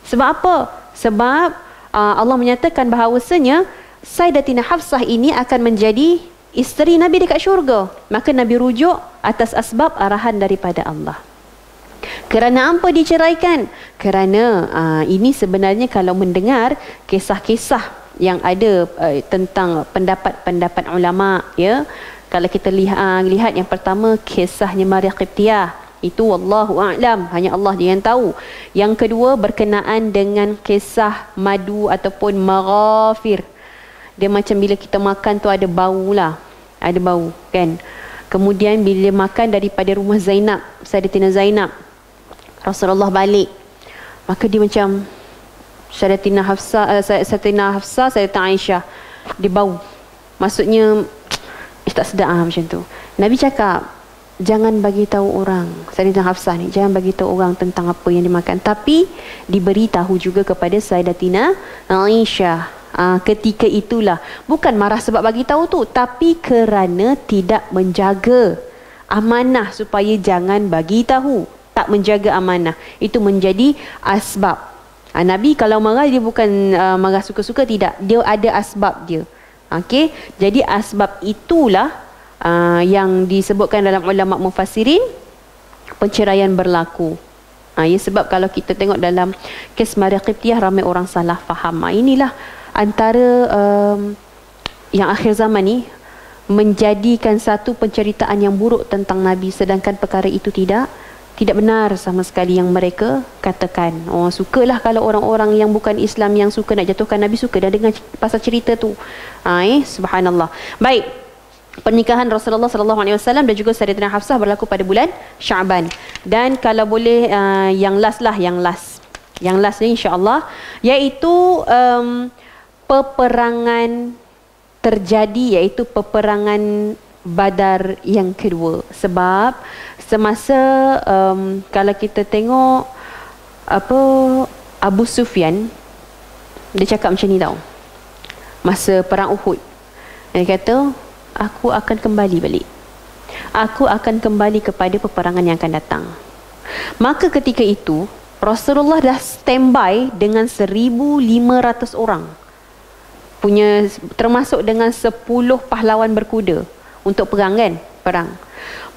S1: Sebab apa? Sebab Allah menyatakan bahawasanya Sayyidatina Hafsah ini akan menjadi isteri Nabi dekat syurga. Maka Nabi rujuk atas asbab arahan daripada Allah. Kerana apa diceraikan? Kerana ini sebenarnya kalau mendengar kisah-kisah yang ada tentang pendapat-pendapat ulama, ya. Kalau kita lihat yang pertama, kisahnya Maria Qibtiyah, itu wallahu a'lam, hanya Allah dia yang tahu. Yang kedua berkenaan dengan kisah madu ataupun maghafir. Dia macam bila kita makan tu ada bau lah, ada bau kan. Kemudian bila makan daripada rumah Zainab, Sayyidatina Zainab, Rasulullah balik, maka dia macam Sayyidatina Hafsah, Sayyidatina Aisyah, dia bau, maksudnya tak sedap macam tu. Nabi cakap, jangan bagi tahu orang, Sayyidatina Hafsah ni jangan bagi tahu orang tentang apa yang dimakan, tapi diberi tahu juga kepada Sayyidatina Aisyah. Ketika itulah, bukan marah sebab bagi tahu tu, tapi kerana tidak menjaga amanah supaya jangan bagi tahu, tak menjaga amanah. Itu menjadi asbab. Nabi kalau marah, dia bukan marah suka-suka, tidak, dia ada asbab dia. Okey, jadi asbab itulah yang disebutkan dalam ulama mufassirin perceraian berlaku. Ya, sebab kalau kita tengok dalam kes Maria Qibtiyah, ramai orang salah faham. Inilah antara yang akhir zaman ni menjadikan satu penceritaan yang buruk tentang Nabi, sedangkan perkara itu tidak benar sama sekali yang mereka katakan. Sukalah kalau orang-orang yang bukan Islam yang suka nak jatuhkan Nabi, suka dah dengar pasal cerita tu. Subhanallah. Baik. Pernikahan Rasulullah sallallahu alaihi wasallam dan juga Sayyidatina Hafsah berlaku pada bulan Syaban. Dan kalau boleh yang last ni insya-Allah, iaitu peperangan terjadi, iaitu peperangan Badar yang kedua. Sebab semasa kalau kita tengok Abu Sufyan, dia cakap macam ni tau, masa perang Uhud, dia kata, aku akan kembali balik, aku akan kembali kepada peperangan yang akan datang. Maka ketika itu Rasulullah dah standby dengan 1,500 orang. Termasuk dengan 10 pahlawan berkuda untuk perang kan? Perang.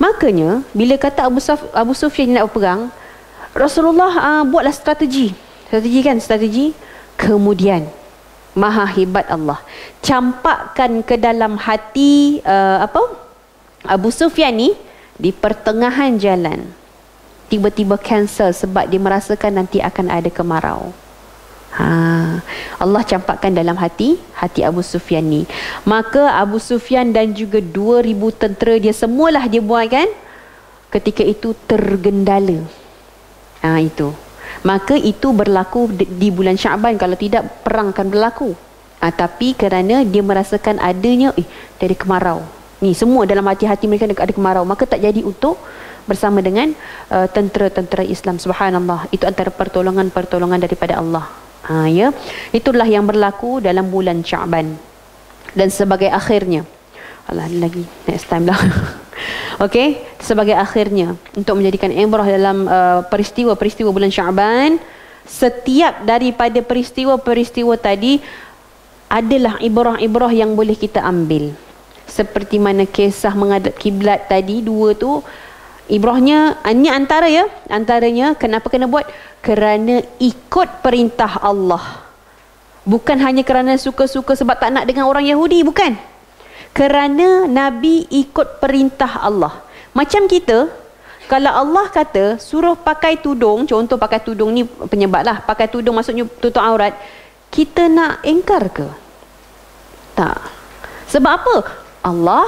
S1: Makanya bila kata Abu Sufyan nak berperang, Rasulullah buatlah strategi. Strategi. Kemudian maha hebat Allah campakkan ke dalam hati Abu Sufyan ni di pertengahan jalan. Tiba-tiba cancel sebab dia merasakan nanti akan ada kemarau. Allah campakkan dalam hati Abu Sufyan ni. Maka Abu Sufyan dan juga 2,000 tentera dia semualah dia buat kan. Ketika itu tergendala. Itu. Maka itu berlaku di bulan Syaban. Kalau tidak, perang akan berlaku. Tapi kerana dia merasakan adanya dari kemarau. Ni semua dalam hati-hati mereka ada kemarau. Maka tak jadi untuk bersama dengan tentera-tentera Islam. Subhanallah. Itu antara pertolongan-pertolongan daripada Allah. Ya. Itulah yang berlaku dalam bulan Syaban. Dan sebagai akhirnya, lagi next time lah. Okey, sebagai akhirnya untuk menjadikan ibrah dalam peristiwa-peristiwa bulan Syaban, setiap daripada peristiwa-peristiwa tadi adalah ibrah-ibrah yang boleh kita ambil. Seperti mana kisah menghadap kiblat tadi, 2 tu ibrahnya ini antaranya kenapa kena buat? Kerana ikut perintah Allah. Bukan hanya kerana suka-suka sebab tak nak dengan orang Yahudi, bukan. Kerana Nabi ikut perintah Allah. Macam kita, kalau Allah kata suruh pakai tudung, contoh pakai tudung ni penyebab lah, pakai tudung maksudnya tutup aurat, kita nak engkar ke? Tak. Sebab apa? Allah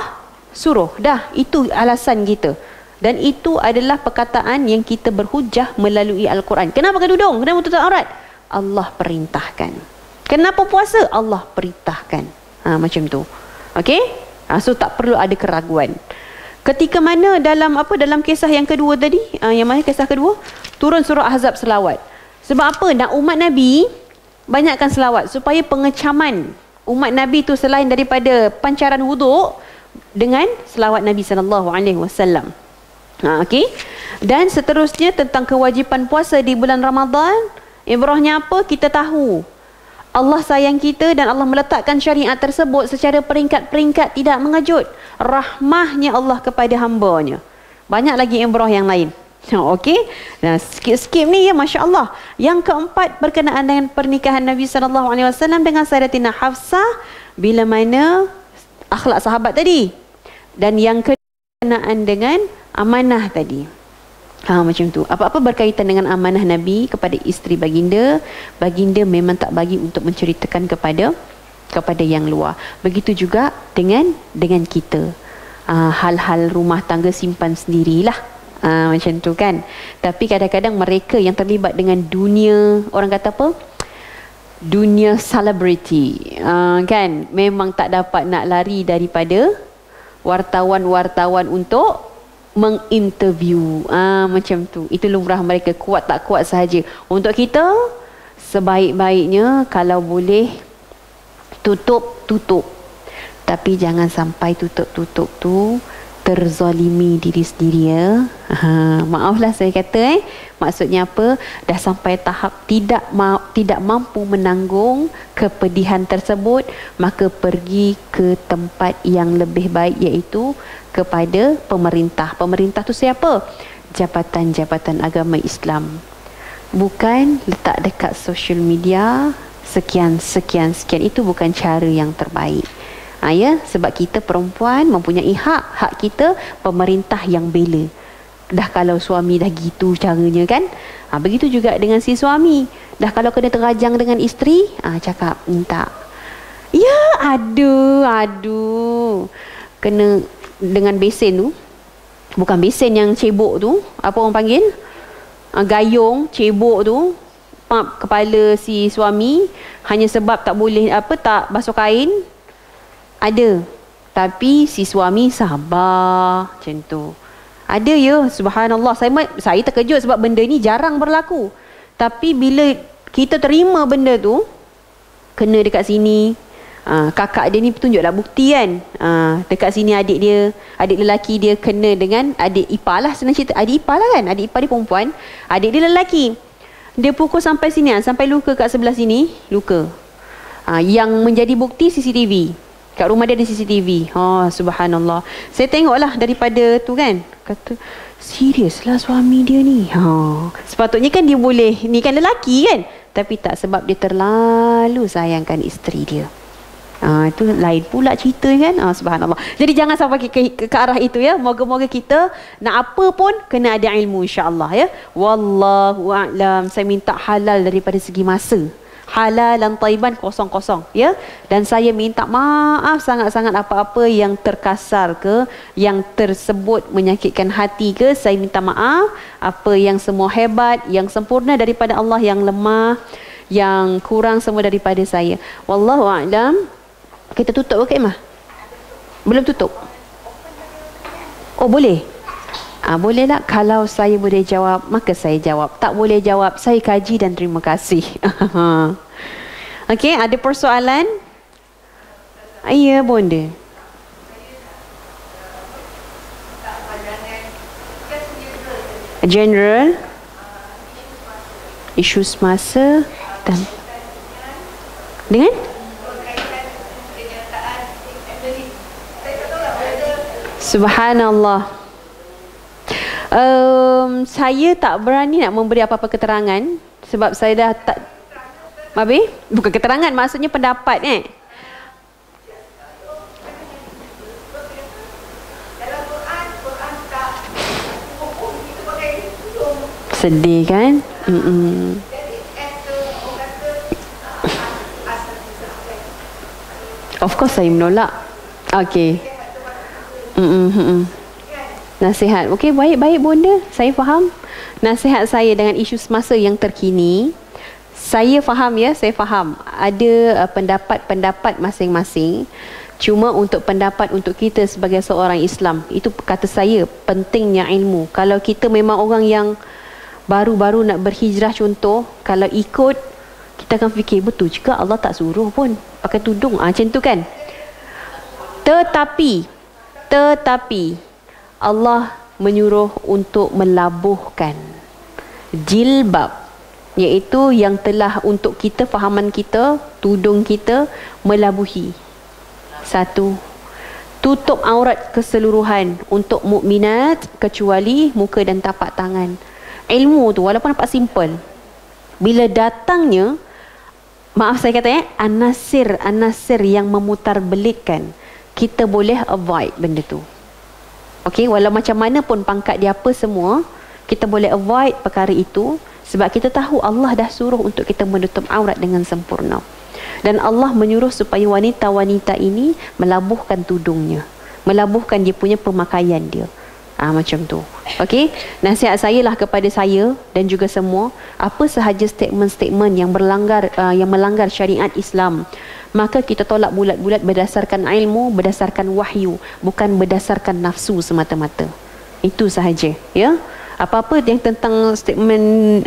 S1: suruh. Dah, itu alasan kita. Dan itu adalah perkataan yang kita berhujah melalui Al-Quran. Kenapa pakai tudung? Kenapa tutup aurat? Allah perintahkan. Kenapa puasa? Allah perintahkan. Macam tu. Okey? So tak perlu ada keraguan. Ketika mana dalam kisah yang kedua tadi, yang mana kisah kedua? Turun surah Ahzab selawat. Sebab apa? Nak umat Nabi banyakkan selawat supaya pengecaman umat Nabi tu selain daripada pancaran wuduk dengan selawat Nabi SAW. Okey. Dan seterusnya tentang kewajipan puasa di bulan Ramadan, ibrahnya apa? Kita tahu Allah sayang kita dan Allah meletakkan syariat tersebut secara peringkat-peringkat tidak mengejut. Rahmahnya Allah kepada hamba-Nya. Banyak lagi ibrah yang lain. Okey. Nah, skip ni ya, masya-Allah. Yang keempat berkenaan dengan pernikahan Nabi SAW dengan Sayyidatina Hafsah bila mana akhlak sahabat tadi. Dan yang berkenaan dengan amanah tadi. Macam tu. Apa-apa berkaitan dengan amanah Nabi kepada isteri baginda, baginda memang tak bagi untuk menceritakan kepada yang luar. Begitu juga dengan kita. Hal-hal rumah tangga simpan sendirilah. Macam tu kan. Tapi kadang-kadang mereka yang terlibat dengan dunia, orang kata apa? Dunia selebriti. Kan? Memang tak dapat nak lari daripada wartawan-wartawan untuk menginterview. Macam tu. Itu lumrah mereka, kuat tak kuat sahaja. Untuk kita, sebaik-baiknya kalau boleh tutup. Tapi jangan sampai tutup tu terzalimi diri sendiri ya. Maaflah saya kata maksudnya apa? Dah sampai tahap tidak mampu menanggung kepedihan tersebut, maka pergi ke tempat yang lebih baik, iaitu kepada pemerintah. Pemerintah tu siapa? Jabatan-jabatan agama Islam. Bukan letak dekat social media sekian. Itu bukan cara yang terbaik. Ya, sebab kita perempuan mempunyai hak kita, pemerintah yang bela. Dah kalau suami dah gitu caranya kan, begitu juga dengan si suami. Dah kalau kena terajang dengan isteri, cakap minta. Ya, aduh. Kena dengan besen tu, bukan besen yang cebok tu, apa orang panggil, gayung cebok tu, pap kepala si suami hanya sebab tak boleh tak basuh kain. Ada. Tapi si suami sabar. Macam tu. Ada ya. Subhanallah. Saya terkejut sebab benda ni jarang berlaku. Tapi bila kita terima benda tu, kena dekat sini. Kakak dia ni tunjuklah bukti kan. Dekat sini adik lelaki dia kena dengan adik ipar lah. Senang cerita. Adik ipar lah kan. Adik ipar dia perempuan. Adik dia lelaki. Dia pukul sampai sini, sampai luka kat sebelah sini, luka. Yang menjadi bukti CCTV. Kat rumah dia ada CCTV. Subhanallah. Saya tengoklah daripada tu kan. Kata, serius lah suami dia ni. Sepatutnya kan dia boleh, ni kan lelaki kan. Tapi tak, sebab dia terlalu sayangkan isteri dia. Itu lain pula cerita kan. Subhanallah. Jadi jangan sampai ke arah itu ya. Moga-moga kita nak apa pun kena ada ilmu, insya-Allah ya. Wallahu a'lam. Saya minta halal daripada segi masa. Halalan thayyiban kosong-kosong ya. Dan saya minta maaf sangat-sangat apa-apa yang terkasar ke, yang tersebut menyakitkan hati ke, saya minta maaf. Apa yang semua hebat, yang sempurna daripada Allah, yang lemah, yang kurang semua daripada saya. Wallahu a'lam. Kita tutup ke Mah? Belum tutup? Oh boleh? Boleh tak? Kalau saya boleh jawab, maka saya jawab. Tak boleh jawab, saya kaji dan terima kasih. Okey, ada persoalan? Ya, bonda. General, isu semasa dan dengan? Subhanallah. Saya tak berani nak memberi apa-apa keterangan sebab saya dah tak. Habis? Bukan keterangan, maksudnya pendapat Sedih kan? Of course saya menolak. Okey. Nasihat. Okey, baik-baik bonda. Saya faham. Nasihat saya dengan isu semasa yang terkini, saya faham ya, saya faham. Ada pendapat-pendapat masing-masing. Cuma untuk pendapat untuk kita sebagai seorang Islam, itu kata saya pentingnya ilmu. Kalau kita memang orang yang baru-baru nak berhijrah contoh, kalau ikut, kita akan fikir betul juga Allah tak suruh pun pakai tudung. Macam tu kan. Tetapi Allah menyuruh untuk melabuhkan jilbab, iaitu yang telah untuk kita, fahaman kita, tudung kita melabuhi. Satu, tutup aurat keseluruhan untuk mukminat kecuali muka dan tapak tangan. Ilmu tu walaupun nampak simple, bila datangnya, maaf saya kata anasir yang memutarbelitkan, kita boleh avoid benda tu. Okey, walau macam mana pun pangkat dia apa semua, kita boleh avoid perkara itu sebab kita tahu Allah dah suruh untuk kita menutup aurat dengan sempurna. Dan Allah menyuruh supaya wanita-wanita ini melabuhkan tudungnya, melabuhkan dia punya pemakaian dia. Macam tu. Okey, nasihat saya lah kepada saya dan juga semua, apa sahaja statement-statement yang melanggar syariat Islam, maka kita tolak bulat-bulat berdasarkan ilmu, berdasarkan wahyu, bukan berdasarkan nafsu semata-mata. Itu sahaja ya. Apa-apa yang tentang statement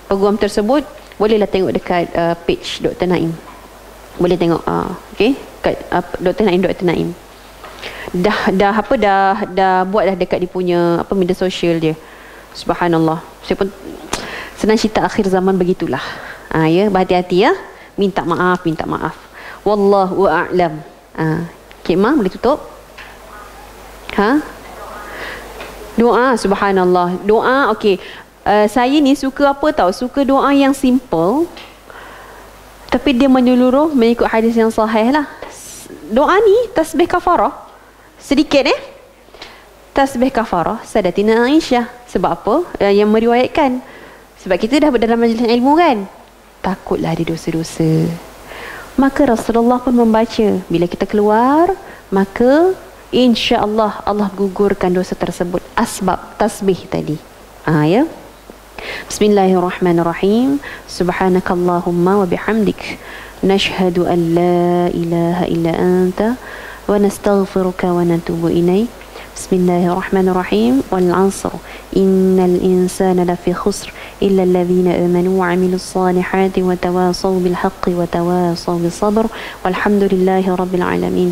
S1: peguam tersebut, bolehlah tengok dekat page Dr. Naim. Boleh tengok okey, kat Dr. Naim. Dah buat dah dekat dia punya media sosial dia. Subhanallah. Saya pun senang cerita akhir zaman begitulah. Ya, berhati-hati ya. Minta maaf. Wallahu a'lam. Cik Ma boleh tutup? Doa, subhanallah. Doa, okey. Saya ni suka apa tahu? Suka doa yang simple, tapi dia menyeluruh mengikut hadis yang sahih lah. Doa ni tasbih kafarah. Sedikit tasbih kafarah Sayyidatina Aisyah. Sebab apa? Yang meriwayatkan. Sebab kita dah dalam majlis ilmu kan, takutlah ada dosa-dosa. Maka Rasulullah pun membaca. Bila kita keluar, maka insya-Allah Allah gugurkan dosa tersebut. Asbab tasbih tadi. Ya. Bismillahirrahmanirrahim. Subhanakallahumma wa bihamdik, nashhadu an la ilaha illa anta wa nastaghfiruka wa natubu ilaik. Bismillahirrahmanirrahim. Wal 'asr innal insana lafi khusr illa alladhina amanu wa 'amilus salihati wa tawasaw bil haqqi wa tawasaw bis sabr walhamdulillahi rabbil alamin.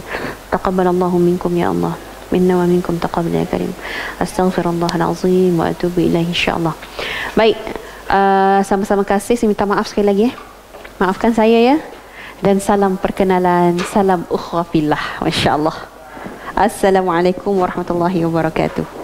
S1: Taqabbalallahu minkum ya Allah, minna wa minkum taqabbal ya karim. Astaghfirullahal azim wa atubu ilaihi insyaallah. Baik, Sama-sama kasih. Saya minta maaf sekali lagi. Maafkan saya ya. Dan salam perkenalan, salam ukhwa fillah. Masya Allah. Assalamualaikum warahmatullahi wabarakatuh.